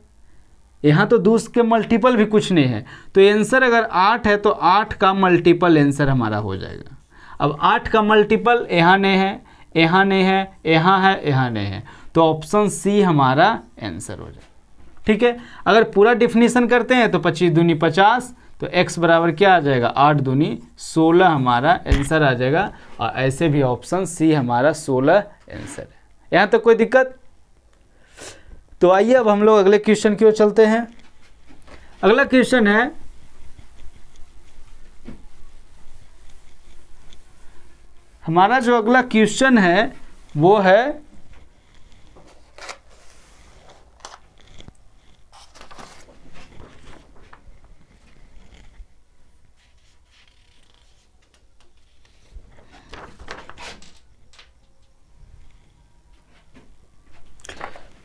[SPEAKER 1] यहाँ तो दूस के मल्टीपल भी कुछ नहीं है, तो आंसर अगर 8 है तो 8 का मल्टीपल आंसर हमारा हो जाएगा। अब 8 का मल्टीपल यहाँ नहीं है, यहाँ नहीं है, यहाँ है, यहाँ नहीं है, तो ऑप्शन सी हमारा आंसर हो जाएगा। ठीक है। अगर पूरा डिफिनीशन करते हैं तो 25 दूनी 50, तो x बराबर क्या आ जाएगा 8 दूनी 16 हमारा आंसर आ जाएगा। और ऐसे भी ऑप्शन सी हमारा 16 आंसर है। यहाँ तक कोई दिक्कत? तो आइए अब हम लोग अगले क्वेश्चन की ओर चलते हैं। अगला क्वेश्चन है हमारा, जो अगला क्वेश्चन है वो है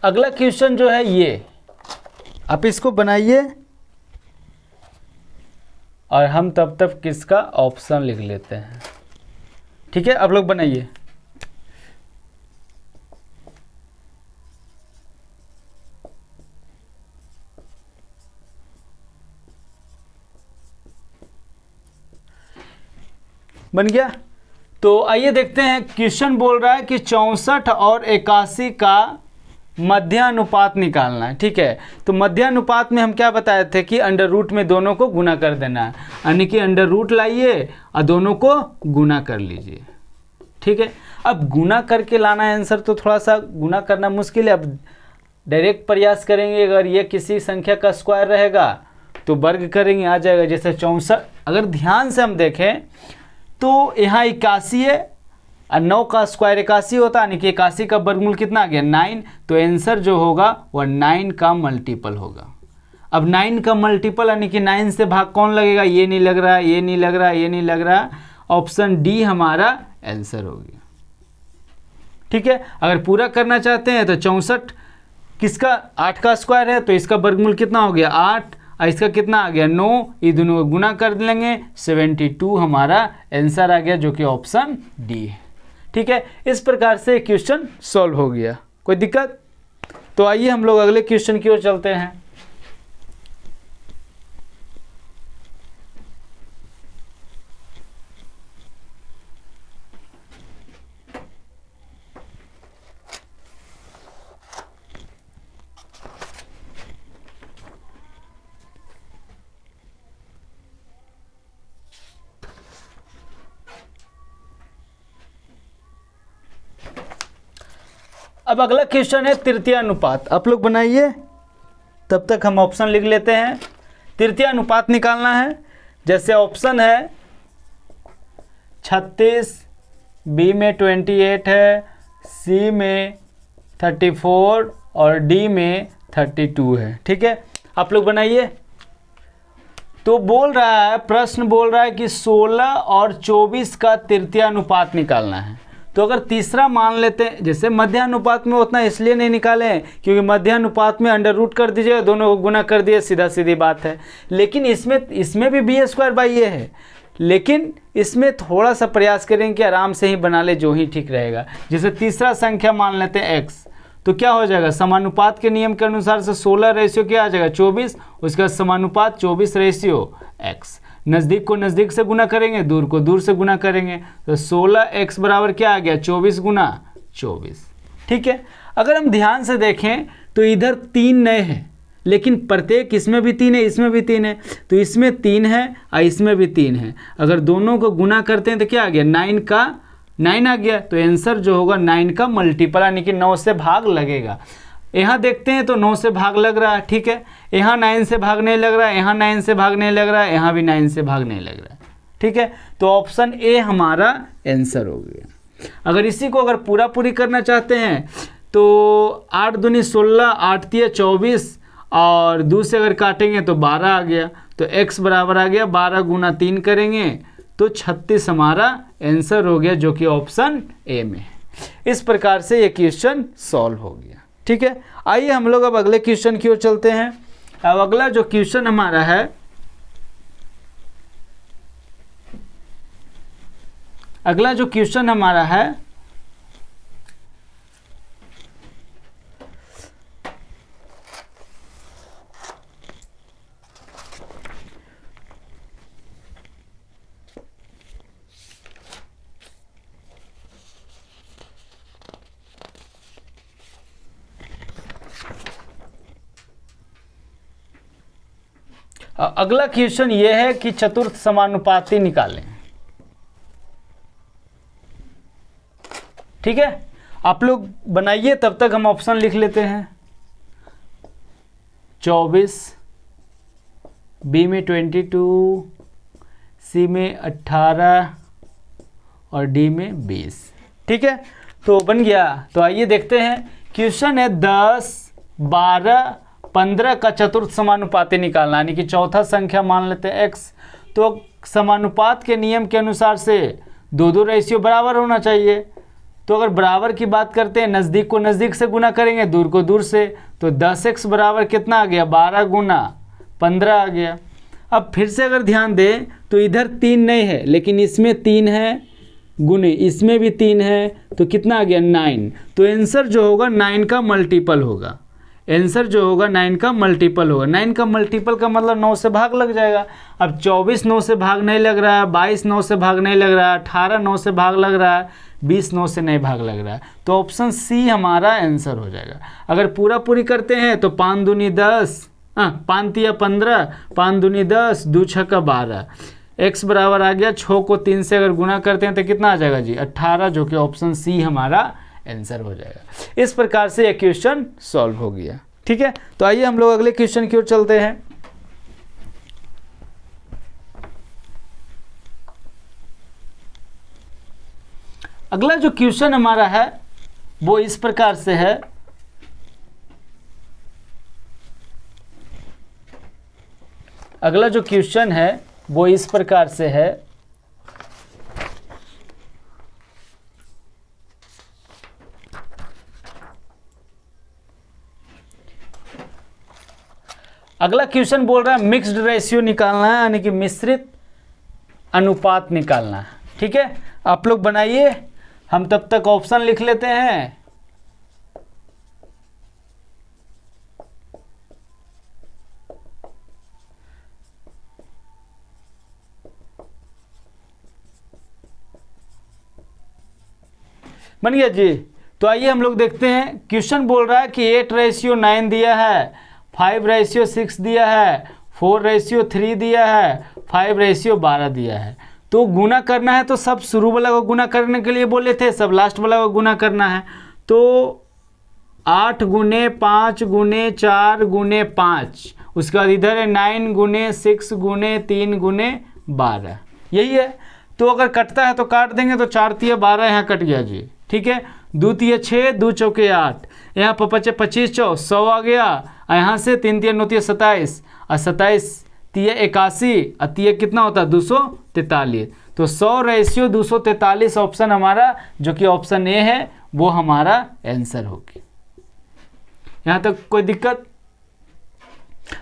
[SPEAKER 1] अगला क्वेश्चन जो है ये, आप इसको बनाइए और हम तब तक किसका ऑप्शन लिख लेते हैं। ठीक है, आप लोग बनाइए। बन गया? तो आइए देखते हैं। क्वेश्चन बोल रहा है कि 64 और 81 का मध्यानुपात निकालना है। ठीक है, तो मध्यानुपात में हम क्या बताए थे कि अंडर रूट में दोनों को गुना कर देना है, यानी कि अंडर रूट लाइए और दोनों को गुना कर लीजिए। ठीक है, अब गुना करके लाना है आंसर, तो थोड़ा सा गुना करना मुश्किल है। अब डायरेक्ट प्रयास करेंगे, अगर ये किसी संख्या का स्क्वायर रहेगा तो वर्ग करेंगे, आ जाएगा। जैसे 64, अगर ध्यान से हम देखें तो यहाँ 81 है और 9 का स्क्वायर 81 होता है, यानी कि 81 का वर्गमूल कितना आ गया 9, तो आंसर जो होगा वह 9 का मल्टीपल होगा। अब 9 का मल्टीपल यानी कि 9 से भाग कौन लगेगा, ये नहीं लग रहा, ये नहीं लग रहा, ये नहीं लग रहा, ऑप्शन डी हमारा आंसर हो गया। ठीक है, अगर पूरा करना चाहते हैं तो 64 किसका 8 का स्क्वायर है, तो इसका वर्गमूल कितना हो गया 8, और इसका कितना आ गया 9, ये दोनों को गुना कर लेंगे 72 हमारा आंसर आ गया, जो कि ऑप्शन डी है। ठीक है, इस प्रकार से क्वेश्चन सॉल्व हो गया। कोई दिक्कत? तो आइए हम लोग अगले क्वेश्चन की ओर चलते हैं। अब अगला क्वेश्चन है तृतीय अनुपात। आप लोग बनाइए, तब तक हम ऑप्शन लिख लेते हैं। तृतीय अनुपात निकालना है। जैसे ऑप्शन है 36, बी में 28 है, सी में 34 और डी में 32 है। ठीक है, आप लोग बनाइए। तो बोल रहा है, प्रश्न बोल रहा है कि 16 और 24 का तृतीय अनुपात निकालना है। तो अगर तीसरा मान लेते हैं, जैसे मध्यानुपात में उतना इसलिए नहीं निकाले क्योंकि मध्यानुपात में अंडर रूट कर दीजिए, दोनों को गुना कर दिए, सीधा सीधी बात है। लेकिन इसमें भी बी स्क्वायर बाई ए है, लेकिन इसमें थोड़ा सा प्रयास करेंगे कि आराम से ही बना ले, जो ही ठीक रहेगा। जैसे तीसरा संख्या मान लेते हैं x, तो क्या हो जाएगा समानुपात के नियम के अनुसार से 16 रेशियो क्या आ जाएगा 24, उसका समानुपात 24 रेशियो x। नज़दीक को नज़दीक से गुना करेंगे, दूर को दूर से गुना करेंगे, तो 16x बराबर क्या आ गया 24 गुना 24। ठीक है, अगर हम ध्यान से देखें तो इधर 3 नए हैं, लेकिन प्रत्येक इसमें भी 3 है, इसमें भी 3 है, तो इसमें 3 है और इसमें भी 3 है। अगर दोनों को गुना करते हैं तो क्या आ गया 9 का 9 आ गया, तो आंसर जो होगा 9 का मल्टीपल, यानी कि 9 से भाग लगेगा। यहाँ देखते हैं तो 9 से भाग लग रहा है। ठीक है, यहाँ 9 से भाग नहीं लग रहा है, यहाँ 9 से भाग नहीं लग रहा है, यहाँ भी 9 से भाग नहीं लग रहा है। ठीक है, तो ऑप्शन ए हमारा आंसर हो गया। अगर इसी को अगर पूरा पूरी करना चाहते हैं तो 8 दूनी 16, 8 तिया 24 और 2 से अगर काटेंगे तो 12 आ गया, तो x बराबर आ गया 12 गुना 3 करेंगे तो 36 हमारा आंसर हो गया, जो कि ऑप्शन ए में है। इस प्रकार से ये क्वेश्चन सॉल्व हो गया। ठीक है, आइए हम लोग अब अगले क्वेश्चन की ओर चलते हैं। अब अगला जो क्वेश्चन हमारा है अगला जो क्वेश्चन हमारा है अगला क्वेश्चन ये है कि चतुर्थ समानुपाती निकालें। ठीक है, आप लोग बनाइए, तब तक हम ऑप्शन लिख लेते हैं। 24, बी में 22, सी में 18 और डी में 20। ठीक है, तो बन गया। तो आइए देखते हैं, क्वेश्चन है 10, 12, 15 का चतुर्थ समानुपाती निकालना, यानी कि चौथा संख्या मान लेते हैं x। तो समानुपात के नियम के अनुसार से दो दो रेशियो बराबर होना चाहिए। तो अगर बराबर की बात करते हैं, नज़दीक को नज़दीक से गुना करेंगे, दूर को दूर से, तो 10x बराबर कितना आ गया, 12 गुना 15 आ गया। अब फिर से अगर ध्यान दें तो इधर 3 नहीं है, लेकिन इसमें 3 है, गुने इसमें भी 3 है, तो कितना आ गया 9। तो आंसर जो होगा 9 का मल्टीपल होगा। आंसर जो होगा 9 का मल्टीपल होगा। 9 का मल्टीपल का मतलब 9 से भाग लग जाएगा। अब 24 9 से भाग नहीं लग रहा है, 22 9 से भाग नहीं लग रहा है, 18 9 से भाग लग रहा है, 20 9 से नहीं भाग लग रहा है। तो ऑप्शन सी हमारा आंसर हो जाएगा। अगर पूरा पूरी करते हैं तो 5 दूनी 10, 5 तिया 15, 5 दूनी 10, 2 छक्का 12, x बराबर आ गया 6 को 3 से अगर गुना करते हैं तो कितना आ जाएगा जी 18, जो कि ऑप्शन सी हमारा आंसर हो जाएगा। इस प्रकार से यह क्वेश्चन सॉल्व हो गया। ठीक है, तो आइए हम लोग अगले क्वेश्चन की ओर चलते हैं। अगला जो क्वेश्चन हमारा है वो इस प्रकार से है, अगला जो क्वेश्चन है वो इस प्रकार से है, अगला क्वेश्चन बोल रहा है मिक्स्ड रेशियो निकालना है, यानी कि मिश्रित अनुपात निकालना है। ठीक है, आप लोग बनाइए, हम तब तक ऑप्शन लिख लेते हैं। बन गया जी। तो आइए हम लोग देखते हैं, क्वेश्चन बोल रहा है कि 8:9 दिया है, 5:6 दिया है, 4:3 दिया है, 5:12 दिया है। तो गुना करना है, तो सब शुरू वाला को गुना करने के लिए बोले थे, सब लास्ट वाला को गुना करना है। तो 8 गुने 5 गुने 4 गुने 5, उसके बाद इधर है 9 गुने 6 गुने 3 गुने 12, यही है। तो अगर कटता है तो काट देंगे, तो 4 तिया 12 यहाँ कट गया जी। ठीक है, 2 तिया 6, 2 चौके 8, यहाँ पर 25 चौ 100 आ गया, यहाँ से 3 तिया 9 तिया 27, और 27 तिया 81, और तिया कितना होता है 243। तो 100:243 ऑप्शन हमारा, जो कि ऑप्शन ए है, वो हमारा आंसर होगी। यहाँ तक कोई दिक्कत?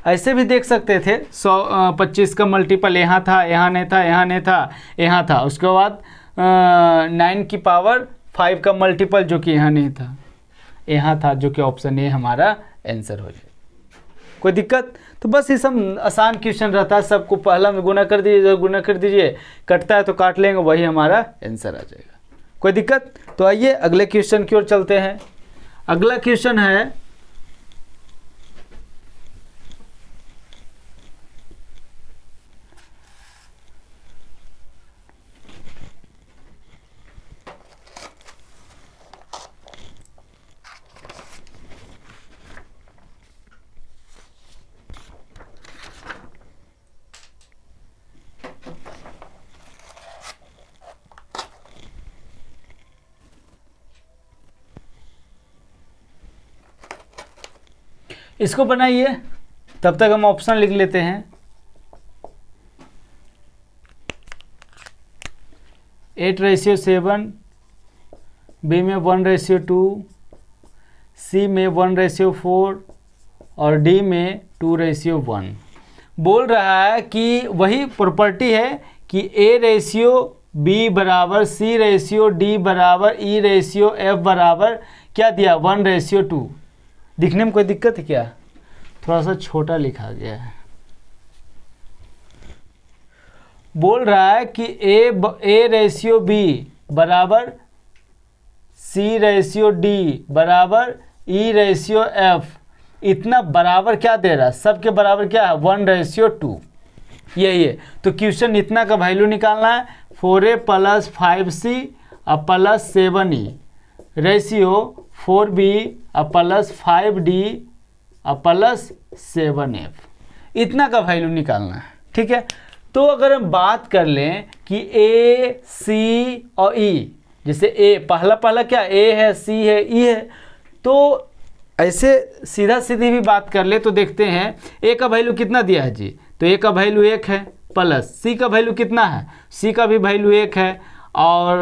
[SPEAKER 1] ऐसे भी देख सकते थे, 125 का मल्टीपल यहाँ था, यहाँ नहीं था, यहाँ नहीं था, यहाँ था। उसके बाद 9 की पावर 5 का मल्टीपल, जो कि यहाँ नहीं था, यहाँ था, जो कि ऑप्शन ए हमारा आंसर हो जाए। कोई दिक्कत? तो बस ये सब आसान क्वेश्चन रहता है, सबको पहला में गुना कर दीजिए, गुना कर दीजिए, कटता है तो काट लेंगे, वही हमारा आंसर आ जाएगा। कोई दिक्कत? तो आइए अगले क्वेश्चन की ओर चलते हैं। अगला क्वेश्चन है, इसको बनाइए, तब तक हम ऑप्शन लिख लेते हैं। 8:7, बी में 1:2, सी में 1:4 और डी में 2:1। बोल रहा है कि वही प्रॉपर्टी है कि A बी बराबर सी रेशियो डी बराबर ई रेशियो एफ बराबर क्या दिया 1:2। दिखने में कोई दिक्कत है क्या? थोड़ा सा छोटा लिखा गया है। बोल रहा है कि ए रेशियो बी बराबर सी रेशियो डी बराबर ई रेशियो एफ, इतना बराबर क्या दे रहा है? सबके बराबर क्या है 1:2, यही है। तो क्वेश्चन इतना का वैल्यू निकालना है 4a + 5c + 7e ratio 4b + 5d + 7f, इतना का वैल्यू निकालना है। ठीक है, तो अगर हम बात कर लें कि a, c और e, जैसे a पहला क्या a है, c है, e है, तो ऐसे सीधा सीधी भी बात कर ले तो देखते हैं a का वैल्यू कितना दिया है जी, तो a का वैल्यू 1 है, प्लस c का वैल्यू कितना है, c का भी वैल्यू 1 है, और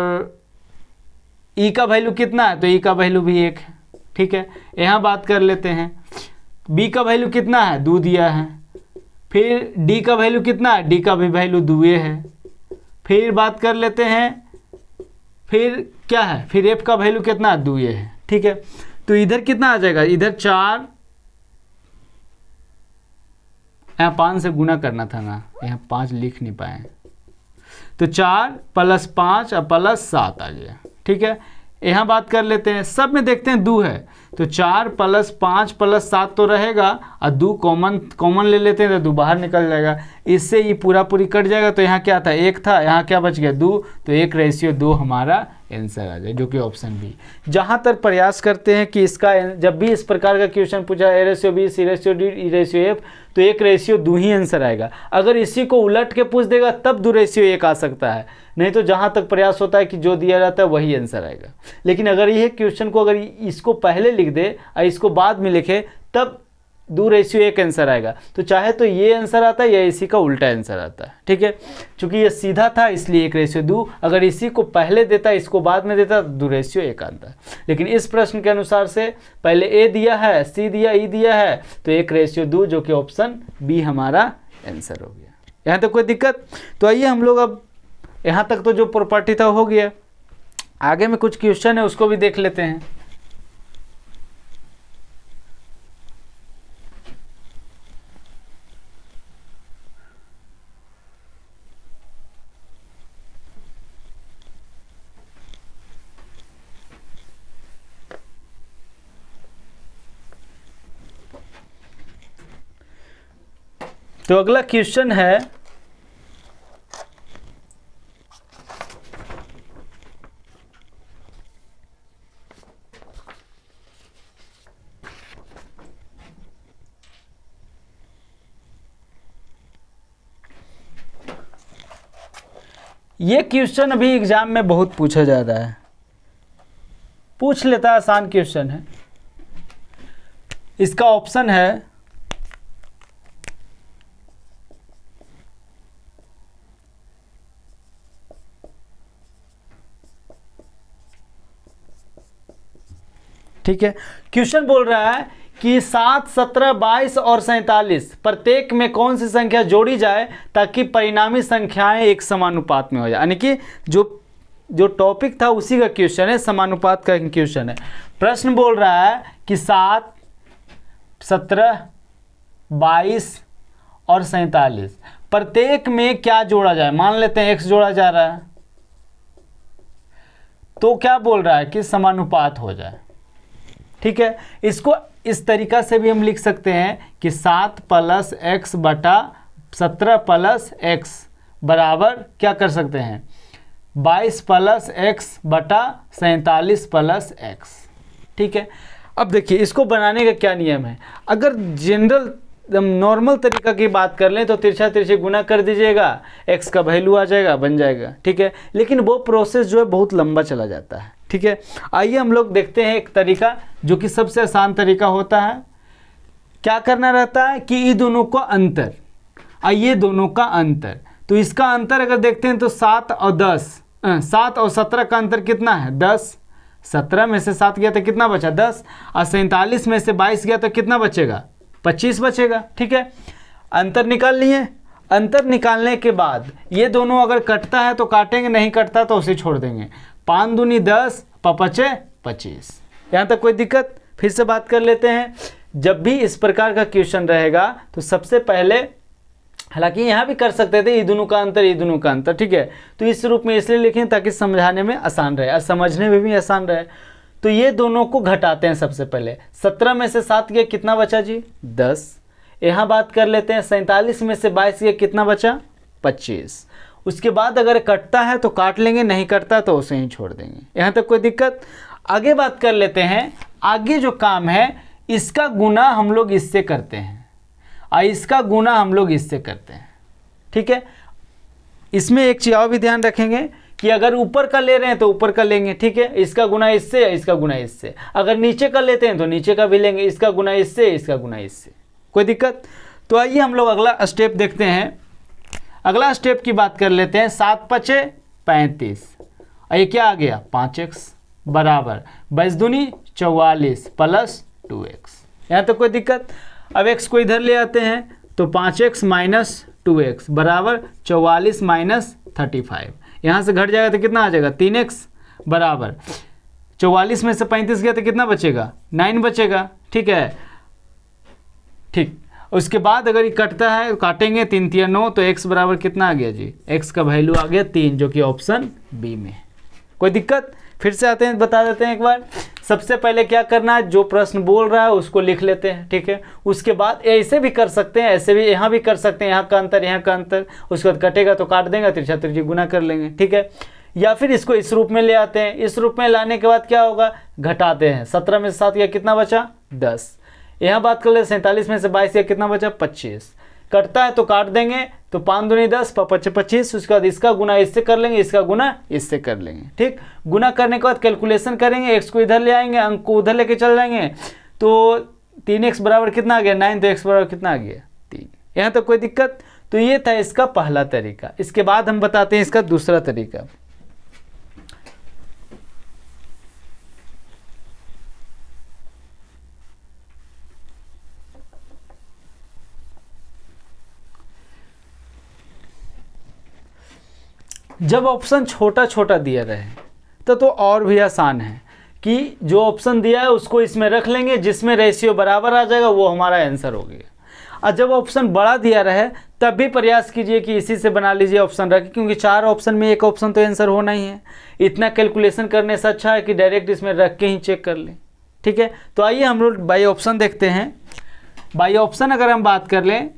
[SPEAKER 1] e का वैल्यू कितना है, तो e का वैल्यू भी 1 है। ठीक है, यहाँ बात कर लेते हैं b का वैल्यू कितना है, 2 दिया है, फिर d का वैल्यू कितना है, d का भी वैल्यू 2 है। फिर बात कर लेते हैं, फिर क्या है, फिर f का वैल्यू कितना है, 2 है। ठीक है, तो इधर कितना आ जाएगा, इधर 4, यहाँ 5 से गुना करना था ना, यहाँ 5 लिख नहीं पाए, तो 4 + 5 + 7 आ गया। ठीक है, यहाँ बात कर लेते हैं, सब में देखते हैं 2 है, तो 4 + 5 + 7 तो रहेगा, और 2 कॉमन ले लेते हैं तो 2 बाहर निकल जाएगा, इससे ये पूरी कट जाएगा। तो यहाँ क्या था, 1 था, यहाँ क्या बच गया 2, तो 1:2 हमारा आंसर आ जाए, जो कि ऑप्शन बी। जहाँ तक प्रयास करते हैं कि इसका जब भी इस प्रकार का क्वेश्चन पूछा a/b, c/d, e/f, तो 1:2 ही आंसर आएगा। अगर इसी को उलट के पूछ देगा तब 2:1 आ सकता है, नहीं तो जहाँ तक प्रयास होता है कि जो दिया जाता है वही आंसर आएगा। लेकिन अगर यह क्वेश्चन को अगर इसको पहले लिख दे और इसको बाद में लिखे तब 2:1 आंसर आएगा। तो चाहे तो ये आंसर आता है या इसी का उल्टा आंसर आता है। ठीक है, चूंकि ये सीधा था इसलिए 1:2, अगर इसी को पहले देता इसको बाद में देता 2:1 आता है। लेकिन इस प्रश्न के अनुसार से पहले ए दिया है, सी दिया, ई दिया है, तो 1:2 जो कि ऑप्शन बी हमारा आंसर हो गया। यहाँ तक कोई दिक्कत? तो आइए हम लोग अब यहाँ तक तो जो प्रॉपर्टी था हो गया, आगे में कुछ क्वेश्चन है उसको भी देख लेते हैं। तो अगला क्वेश्चन है ये क्वेश्चन अभी एग्जाम में बहुत पूछा जा रहा है, पूछ लेता है, आसान क्वेश्चन है। इसका ऑप्शन है ठीक है, क्वेश्चन बोल रहा है कि 7, 17, 22 और 47 प्रत्येक में कौन सी संख्या जोड़ी जाए ताकि परिणामी संख्याएं एक समानुपात में हो जाए। यानी कि जो टॉपिक था उसी का क्वेश्चन है, समानुपात का क्वेश्चन है। प्रश्न बोल रहा है कि 7, 17, 22 और 47 प्रत्येक में क्या जोड़ा जाए। मान लेते हैं x जोड़ा जा रहा है, तो क्या बोल रहा है कि समानुपात हो जाए। ठीक है, इसको इस तरीका से भी हम लिख सकते हैं कि 7 + x बटा 17 + x बराबर क्या कर सकते हैं 22 + x बटा 47 + x। ठीक है, अब देखिए इसको बनाने का क्या नियम है। अगर जनरल नॉर्मल तरीका की बात कर लें तो तिरछा तिरछे गुना कर दीजिएगा, x का वैल्यू आ जाएगा, बन जाएगा। ठीक है, लेकिन वो प्रोसेस जो है बहुत लंबा चला जाता है। ठीक है, आइए हम लोग देखते हैं एक तरीका जो कि सबसे आसान तरीका होता है। क्या करना रहता है कि ये दोनों का अंतर, ये दोनों का अंतर, तो इसका अंतर अगर देखते हैं तो 7 और 10, 7 और 17 का अंतर कितना है 10, 17 में से 7 गया तो कितना बचा 10, और 47 में से 22 गया तो कितना बचेगा 25 बचेगा। ठीक है, अंतर निकाल लिए। अंतर निकालने के बाद ये दोनों अगर कटता है तो काटेंगे, नहीं कटता तो उसे छोड़ देंगे। 5 दूनी 10, पपचे 25। यहाँ तक कोई दिक्कत? फिर से बात कर लेते हैं। जब भी इस प्रकार का क्वेश्चन रहेगा तो सबसे पहले, हालांकि यहाँ भी कर सकते थे, ये दोनों का अंतर, ये दोनों का अंतर, ठीक है, तो इस रूप में इसलिए लिखें ताकि समझाने में आसान रहे और समझने में भी आसान रहे। तो ये दोनों को घटाते हैं सबसे पहले। 17 में से 7 गया, कितना बचा जी? 10। यहाँ बात कर लेते हैं 47 में से 22 गया, कितना बचा? 25। उसके बाद अगर कटता है तो काट लेंगे, नहीं कटता तो उसे ही छोड़ देंगे। यहाँ तक कोई दिक्कत? आगे बात कर लेते हैं। आगे जो काम है इसका गुना हम लोग इससे करते हैं और इसका गुना हम लोग इससे करते हैं, ठीक है। इसमें एक चीज और भी ध्यान रखेंगे कि अगर ऊपर का ले रहे हैं तो ऊपर का लेंगे, ठीक है, इसका गुना इससे, इसका गुना इससे। अगर नीचे का लेते हैं तो नीचे का भी लेंगे, इसका गुना इससे, इसका गुना इससे। कोई दिक्कत? तो आइए हम लोग अगला स्टेप देखते हैं। अगला स्टेप की बात कर लेते हैं। 7 पचे 35 और ये क्या आ गया? 5x बराबर 22 दूनी 44 प्लस 2x। यहाँ तक कोई दिक्कत? अब x को इधर ले आते हैं तो 5x माइनस 2x बराबर 44 माइनस 35। यहाँ से घट जाएगा तो कितना आ जाएगा? 3x बराबर 44 में से 35 गया तो कितना बचेगा? 9 बचेगा, ठीक है। ठीक, उसके बाद अगर ये कटता है, काटेंगे, 3 3 9, तो x बराबर कितना आ गया जी? x का वैल्यू आ गया 3, जो कि ऑप्शन बी में। कोई दिक्कत? फिर से आते हैं, बता देते हैं एक बार। सबसे पहले क्या करना है, जो प्रश्न बोल रहा है उसको लिख लेते हैं, ठीक है। उसके बाद ऐसे भी कर सकते हैं, ऐसे भी, यहाँ भी कर सकते हैं, यहाँ का अंतर, यहाँ का अंतर। उसके बाद कटेगा तो काट देंगे, तिरछा तिरछी गुना कर लेंगे, ठीक है। या फिर इसको इस रूप में ले आते हैं। इस रूप में लाने के बाद क्या होगा? घटाते हैं। 17 में से 7 गया, कितना बचा? 10। यहाँ बात कर ले, 47 में से 22 गया, कितना बचा? 25। कटता है तो काट देंगे, तो 5 दूनी 10, पपचे 25। उसके बाद इसका गुना इससे कर लेंगे, इसका गुना इससे कर लेंगे, ठीक। गुना करने के बाद कैलकुलेशन करेंगे, x को इधर ले आएंगे, अंक को उधर लेके चल जाएंगे, तो 3x बराबर कितना आ गया? 9। तो x बराबर कितना आ गया? 3। यहाँ तक कोई दिक्कत? तो ये था इसका पहला तरीका। इसके बाद हम बताते हैं इसका दूसरा तरीका। जब ऑप्शन छोटा छोटा दिया रहे तो और भी आसान है कि जो ऑप्शन दिया है उसको इसमें रख लेंगे, जिसमें रेशियो बराबर आ जाएगा वो हमारा आंसर हो गया। और जब ऑप्शन बड़ा दिया रहे तब भी प्रयास कीजिए कि इसी से बना लीजिए ऑप्शन रख, क्योंकि 4 ऑप्शन में एक ऑप्शन तो आंसर होना ही है। इतना कैलकुलेशन करने से अच्छा है कि डायरेक्ट इसमें रख के ही चेक कर लें, ठीक है। तो आइए हम लोग बाई ऑप्शन देखते हैं। बाई ऑप्शन अगर हम बात कर लें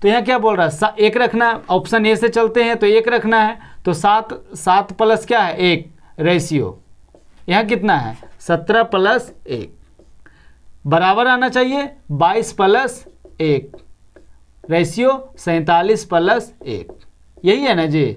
[SPEAKER 1] तो यहाँ क्या बोल रहा है? 1 रखना है। ऑप्शन ए से चलते हैं तो 1 रखना है, तो 7 प्लस क्या है? 1 रेशियो। यहाँ कितना है? 17 प्लस 1 बराबर आना चाहिए 22 प्लस 1 रेशियो 47 प्लस 1। यही है ना जी?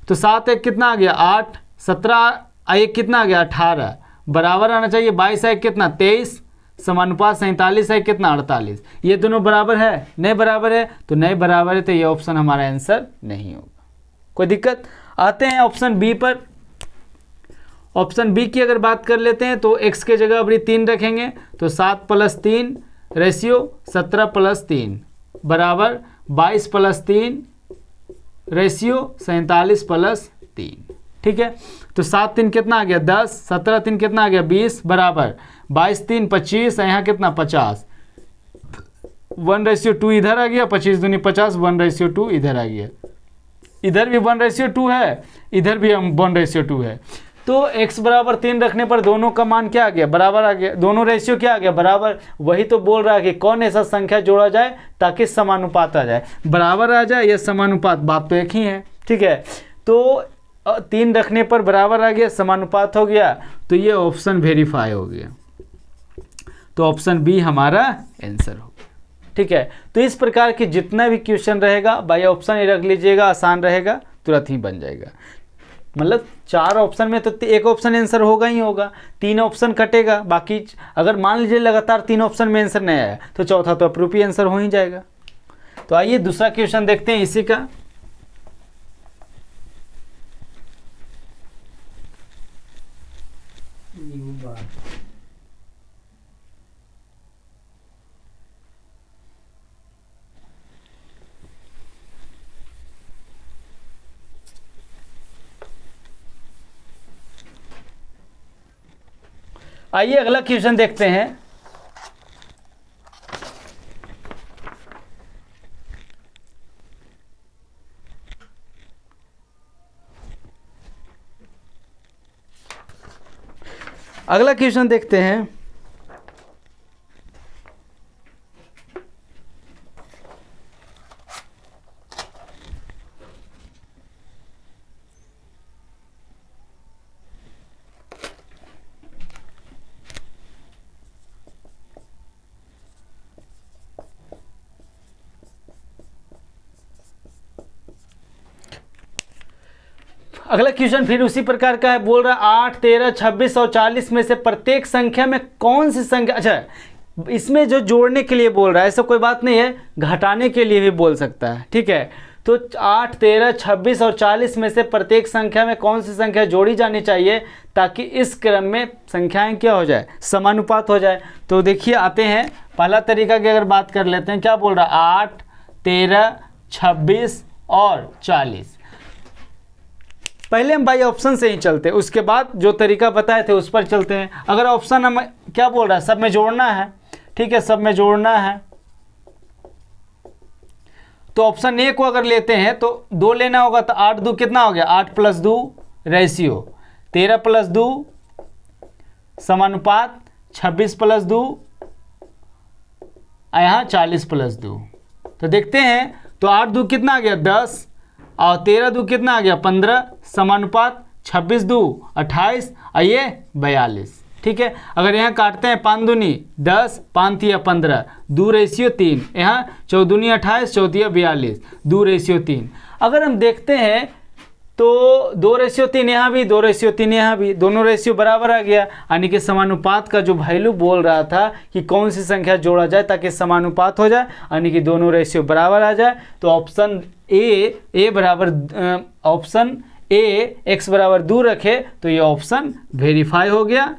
[SPEAKER 1] तो 7 1 कितना आ गया? 8। 17 1 कितना आ गया? 18 बराबर आना चाहिए 22 1 कितना? 23 समानुपात 47 है कितना? 48। ये दोनों बराबर है? नहीं बराबर है, तो नहीं बराबर है तो ये ऑप्शन हमारा आंसर नहीं होगा। कोई दिक्कत? आते हैं ऑप्शन बी पर। ऑप्शन बी की अगर बात कर लेते हैं तो x के जगह अपनी 3 रखेंगे, तो 7 प्लस 3 रेशियो 17 प्लस 3 बराबर 22 प्लस 3 रेशियो 47 प्लस 3, ठीक है। तो 7 3 कितना आ गया? 10। 17 3 कितना आ गया? 20 बराबर 22 3 25, यहाँ कितना? 50। 1:2 इधर आ गया, 25 दूनी 50, 1:2 इधर आ गया। इधर भी 1:2 है, इधर भी 1:2 है। तो x बराबर 3 रखने पर दोनों का मान क्या आ गया? बराबर आ गया। दोनों रेशियो क्या आ गया? बराबर। वही तो बोल रहा है कि कौन ऐसा संख्या जोड़ा जाए ताकि समानुपात आ जाए, बराबर आ जाए या समानुपात, बात तो एक ही है, ठीक है। तो 3 रखने पर बराबर आ गया, समानुपात हो गया, तो ये ऑप्शन वेरीफाई हो गया। तो ऑप्शन बी हमारा आंसर हो गया, ठीक है। तो इस प्रकार के जितना भी क्वेश्चन रहेगा बाय ऑप्शन ही रख लीजिएगा, आसान रहेगा, तुरंत ही बन जाएगा। मतलब 4 ऑप्शन में तो एक ऑप्शन आंसर होगा ही होगा, 3 ऑप्शन कटेगा, बाकी अगर मान लीजिए लगातार 3 ऑप्शन में आंसर नहीं आया तो चौथा तो अप्रूप ही आंसर हो ही जाएगा। तो आइए दूसरा क्वेश्चन देखते हैं इसी का। आइए अगला क्वेश्चन देखते हैं। अगला क्वेश्चन देखते हैं। अगला क्वेश्चन फिर उसी प्रकार का है, बोल रहा है 8, 13, 26 और 40 में से प्रत्येक संख्या में कौन सी संख्या, अच्छा इसमें जो जोड़ने के लिए बोल रहा है, ऐसा कोई बात नहीं है, घटाने के लिए भी बोल सकता है, ठीक है। तो 8, 13, 26 और 40 में से प्रत्येक संख्या में कौन सी संख्या जोड़ी जानी चाहिए ताकि इस क्रम में संख्याएं क्या हो जाए, समानुपात हो जाए। तो देखिए आते हैं, पहला तरीका की अगर बात कर लेते हैं, क्या बोल रहा है 8, 13, 26 और 40। पहले हम बाई ऑप्शन से ही चलते हैं, उसके बाद जो तरीका बताए थे उस पर चलते हैं। अगर ऑप्शन हम क्या बोल रहा है, सब में जोड़ना है, ठीक है, सब में जोड़ना है, तो ऑप्शन ए को अगर लेते हैं तो 2 लेना होगा, तो 8 2 कितना हो गया, 8 + 2 रेशियो, 13 + 2 समानुपात, 26 + 2 यहाँ 40 + 2। तो देखते हैं, तो 8 2 कितना आ गया 10 और 13 2 कितना आ गया 15 समानुपात, 26 2 28 और ये 42, ठीक है। अगर यहाँ काटते हैं 5 दूनी 10, 5 तिया 15, 2 रेशियो 3, यहाँ 4 दूनी 28, 4 तिया 42, 2 रेशियो 3। अगर हम देखते हैं तो 2 रेशियो 3 यहाँ भी, 2 रेशियो 3 यहाँ भी, दोनों रेशियो बराबर आ गया, यानी कि समानुपात का जो वैल्यू बोल रहा था कि कौन सी संख्या जोड़ा जाए ताकि समानुपात हो जाए, यानी कि दोनों रेशियो बराबर आ जाए। तो ऑप्शन ए बराबर, ऑप्शन ए x बराबर 2 रखे तो ये ऑप्शन वेरीफाई हो गया,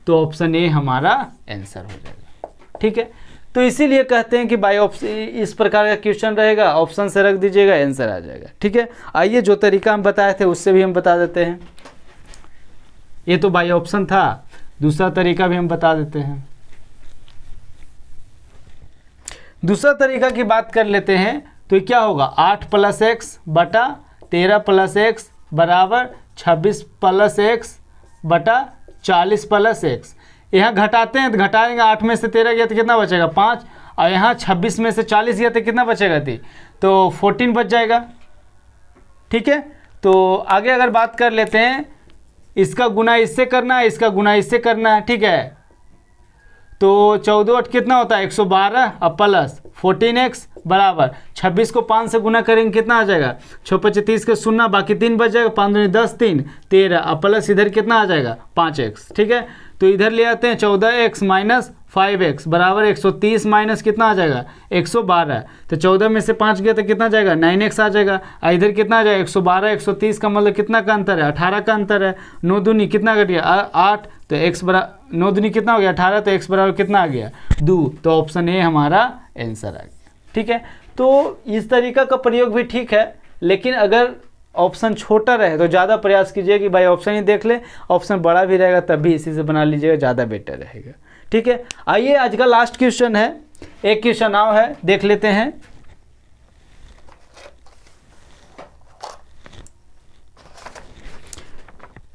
[SPEAKER 1] तो ऑप्शन ए हमारा आंसर हो जाएगा, ठीक है। तो इसीलिए कहते हैं कि बाई ऑप्शन, इस प्रकार का क्वेश्चन रहेगा, ऑप्शन से रख दीजिएगा, आंसर आ जाएगा, ठीक है। आइए जो तरीका हम बताए थे उससे भी हम बता देते हैं। ये तो बाई ऑप्शन था, दूसरा तरीका भी हम बता देते हैं। दूसरा तरीका की बात कर लेते हैं, तो क्या होगा 8 + x बटा 13 + x बराबर 26 + x बटा 40 + x। यहाँ घटाते हैं तो घटाएंगे, 8 में से 13 गया तो कितना बचेगा 5, और यहाँ 26 में से 40 गया तो कितना बचेगा थी, तो 14 बच जाएगा, ठीक है। तो आगे अगर बात कर लेते हैं, इसका गुना इससे करना है, इसका गुना इससे करना है, ठीक है। तो 14 8 कितना होता है 112 और प्लस 14x बराबर 26 को 5 से गुना करेंगे कितना आ जाएगा, 6 × 30 के 0, बाकी 3 बच जाएगा, 5 दूनी 10 3 13 और प्लस इधर कितना आ जाएगा 5x, ठीक है। तो इधर ले आते हैं 14x - 5x बराबर 130 माइनस कितना आ जाएगा 112। तो 14 में से 5 गया तो कितना जाएगा 9x आ जाएगा, और इधर कितना आ जाएगा 112 130 का मतलब कितना का अंतर है 18 का अंतर है। 9 दूनी कितना घट गया 8, तो x बराबर 9 दूनी कितना हो गया 18, तो x बराबर कितना आ गया 2। तो ऑप्शन ए हमारा आंसर आ गया, ठीक है। तो इस तरीका का प्रयोग भी ठीक है, लेकिन अगर ऑप्शन छोटा रहे तो ज़्यादा प्रयास कीजिए कि भाई ऑप्शन ही देख ले, ऑप्शन बड़ा भी रहेगा तब भी इसी से बना लीजिएगा, ज़्यादा बेटर रहेगा, ठीक है। आइए आज का लास्ट क्वेश्चन है, एक क्वेश्चन और है, देख लेते हैं।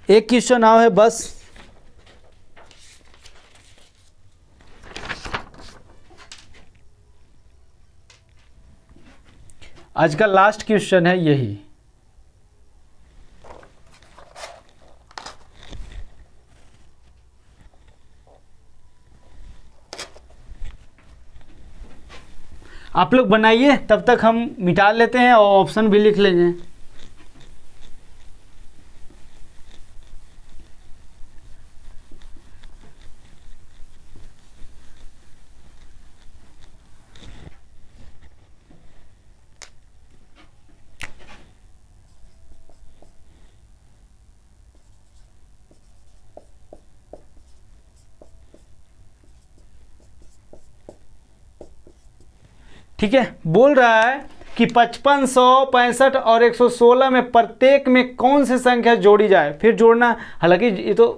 [SPEAKER 1] एक क्वेश्चन और है बस। आज का लास्ट क्वेश्चन है यही। आप लोग बनाइए, तब तक हम मिटा लेते हैं और ऑप्शन भी लिख लेंगे। ठीक है, बोल रहा है कि 55, 100, 65 और 116 में प्रत्येक में कौन सी संख्या जोड़ी जाए, फिर जोड़ना। हालांकि ये तो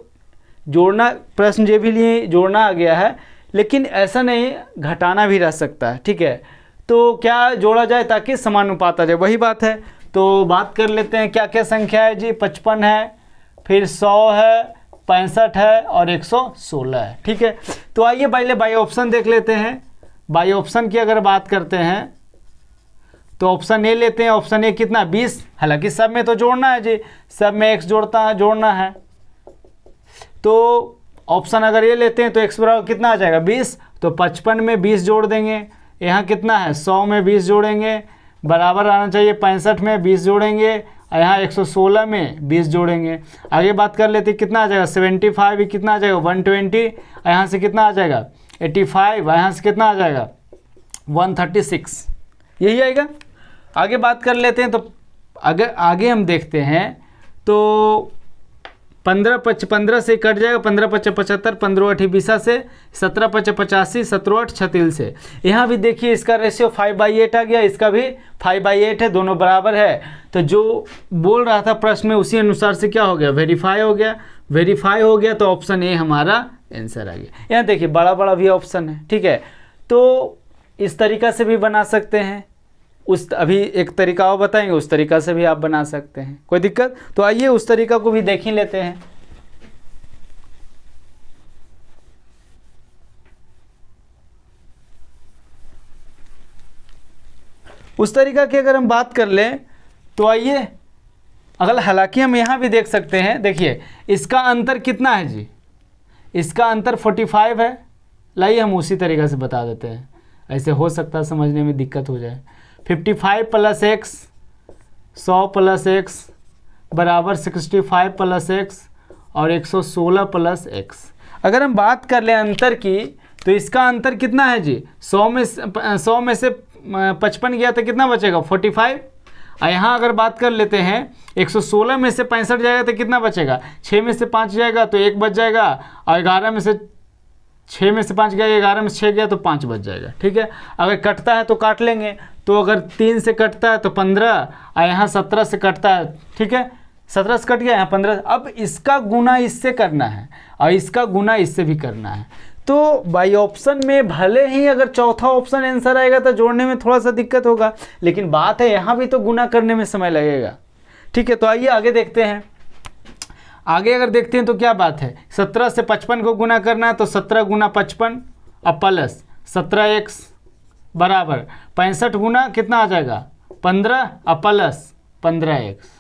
[SPEAKER 1] जोड़ना, प्रश्न ये भी लिए जोड़ना आ गया है, लेकिन ऐसा नहीं, घटाना भी रह सकता है, ठीक है। तो क्या जोड़ा जाए ताकि समानुपात आ जाए, वही बात है। तो बात कर लेते हैं क्या क्या संख्या है जी। 55 है, फिर 100 है, 65 है और 116 है, ठीक है। तो आइए पहले बाई ऑप्शन देख लेते हैं। बाई ऑप्शन की अगर बात करते हैं तो ऑप्शन ए लेते हैं। ऑप्शन ए कितना, 20। हालांकि सब में तो जोड़ना है जी, सब में x जोड़ना है। तो ऑप्शन अगर ये लेते हैं तो x बराबर कितना आ जाएगा, 20। तो 55 में 20 जोड़ देंगे, यहाँ कितना है 100 में 20 जोड़ेंगे, बराबर आना चाहिए 65 में 20 जोड़ेंगे, और यहाँ 116 में 20 जोड़ेंगे। आगे बात कर लेते हैं कितना आ जाएगा, 75, कितना आ जाएगा 120, और यहाँ से कितना आ जाएगा 85, और यहाँ से कितना आ जाएगा 136, यही आएगा। आगे बात कर लेते हैं। तो अगर आगे हम देखते हैं तो 15 से कट जाएगा, 15 5 75, 15 8 20 से, 17 5 85, 17 8 36 से। यहाँ भी देखिए इसका रेशियो 5/8 आ गया, इसका भी 5/8 है, दोनों बराबर है। तो जो बोल रहा था प्रश्न में उसी अनुसार से क्या हो गया, वेरीफाई हो गया। वेरीफाई हो गया तो ऑप्शन ए हमारा आंसर आ गया। यहाँ देखिए बड़ा बड़ा भी ऑप्शन है, ठीक है। तो इस तरीका से भी बना सकते हैं, उस अभी एक तरीका और बताएंगे, उस तरीका से भी आप बना सकते हैं, कोई दिक्कत। तो आइए उस तरीका को भी देख ही लेते हैं। उस तरीका की अगर हम बात कर लें तो आइए, अगर हालांकि हम यहाँ भी देख सकते हैं, देखिए इसका अंतर कितना है जी, इसका अंतर 45 है। लाइए हम उसी तरीका से बता देते हैं, ऐसे हो सकता है समझने में दिक्कत हो जाए। 55 + x, 100 + x बराबर 65 + x और 116 + x। अगर हम बात कर लें अंतर की तो इसका अंतर कितना है जी, 100 में से 55 गया तो कितना बचेगा 45। और यहाँ अगर बात कर लेते हैं 116 में से 65 जाएगा तो कितना बचेगा, 6 में से 5 जाएगा तो 1 बच जाएगा, और 11 में से 6 में से 5 गया, 11 में से 6 गया तो 5 बच जाएगा, ठीक है। अगर कटता है तो काट लेंगे, तो अगर 3 से कटता है तो 15, और यहाँ 17 से कटता है, ठीक है, 17 से कट गया, यहाँ 15। अब इसका गुना इससे करना है और इसका गुना इससे भी करना है। तो बाई ऑप्शन में भले ही अगर चौथा ऑप्शन आंसर आएगा तो जोड़ने में थोड़ा सा दिक्कत होगा, लेकिन बात है यहाँ भी तो गुना करने में समय लगेगा, ठीक है। तो आइए आगे देखते हैं। आगे अगर देखते हैं तो क्या बात है, 17 से 55 को गुना करना है, तो 17 गुना 55 और प्लस 17x बराबर 65 गुना कितना आ जाएगा 15 और प्लस 15x।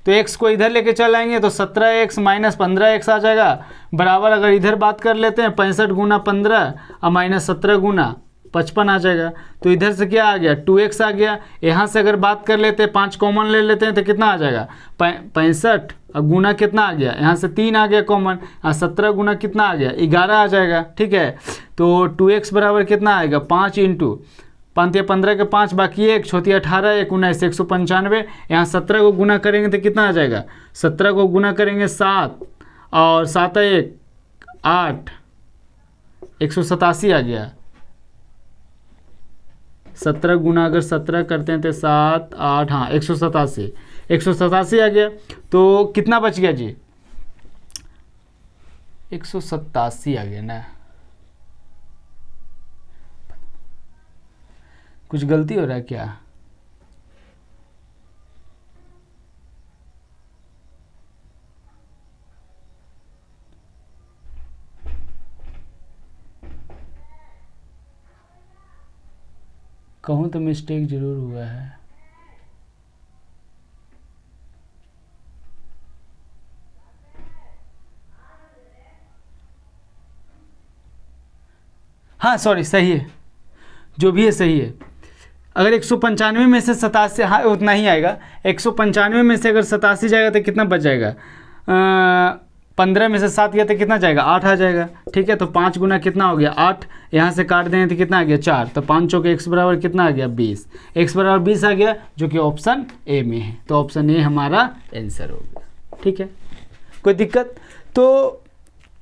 [SPEAKER 1] तो x को इधर लेके चल आएंगे तो 17x - 15x आ जाएगा, बराबर अगर इधर बात कर लेते हैं 65 गुना 15 और -17 गुना 55 आ जाएगा। तो इधर से क्या आ गया 2x आ गया। यहाँ से अगर बात कर लेते हैं 5 कॉमन ले लेते हैं तो कितना आ जाएगा 65 और गुना कितना आ गया, यहाँ से 3 आ गया कॉमन, और 17 गुना कितना आ गया 11 आ जाएगा, ठीक है। तो 2x बराबर कितना आएगा 5 × 5 या 15 के 5 बाकी 1 छोटी 18 1 19 195। यहाँ 17 को गुना करेंगे तो कितना आ जाएगा, 17 को गुना करेंगे 7 और 7 1 8 187 आ गया। 17 गुना अगर 17 करते हैं तो 7 8 हाँ 187 आ गया। तो कितना बच गया जी 187 आ गया ना, कुछ गलती हो रहा है क्या? कहूँ तो मिस्टेक जरूर हुआ है। हाँ सॉरी, सही है, जो भी है सही है। अगर 195 में से 87, हाँ उतना ही आएगा। 195 में से अगर 87 जाएगा तो कितना बच जाएगा, 15 में से 7 गया तो कितना जाएगा 8 आ जाएगा, ठीक है। तो 5 गुना कितना हो गया 8, यहाँ से काट देंगे तो कितना आ गया 4, तो 5 चौके x बराबर कितना आ गया 20, x बराबर 20 आ गया, जो कि ऑप्शन ए में है। तो ऑप्शन ए हमारा आंसर हो गया, ठीक है, कोई दिक्कत। तो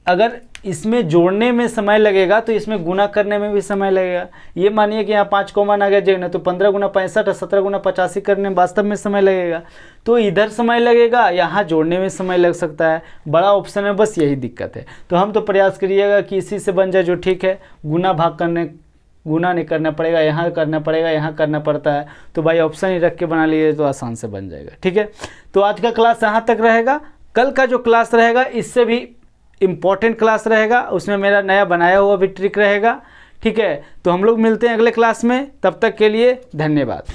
[SPEAKER 1] अगर इसमें जोड़ने में समय लगेगा तो इसमें गुना करने में भी समय लगेगा। ये मानिए कि यहाँ 5 कॉमन आ गया जगह, तो 15 गुना 65 और 17 गुना 85 करने में वास्तव में समय लगेगा। तो इधर समय लगेगा, यहाँ जोड़ने में समय लग सकता है। बड़ा ऑप्शन में बस यही दिक्कत है। तो हम तो प्रयास करिएगा कि इसी से बन जाए जो ठीक है। गुना नहीं करना पड़ेगा, यहाँ करना पड़ेगा, यहाँ करना पड़ता है, तो भाई ऑप्शन ही रख के बना लीजिए तो आसान से बन जाएगा। ठीक है, तो आज का क्लास यहाँ तक रहेगा। कल का जो क्लास रहेगा इससे भी इम्पॉर्टेंट क्लास रहेगा, उसमें मेरा नया बनाया हुआ भी ट्रिक रहेगा। ठीक है, तो हम लोग मिलते हैं अगले क्लास में, तब तक के लिए धन्यवाद।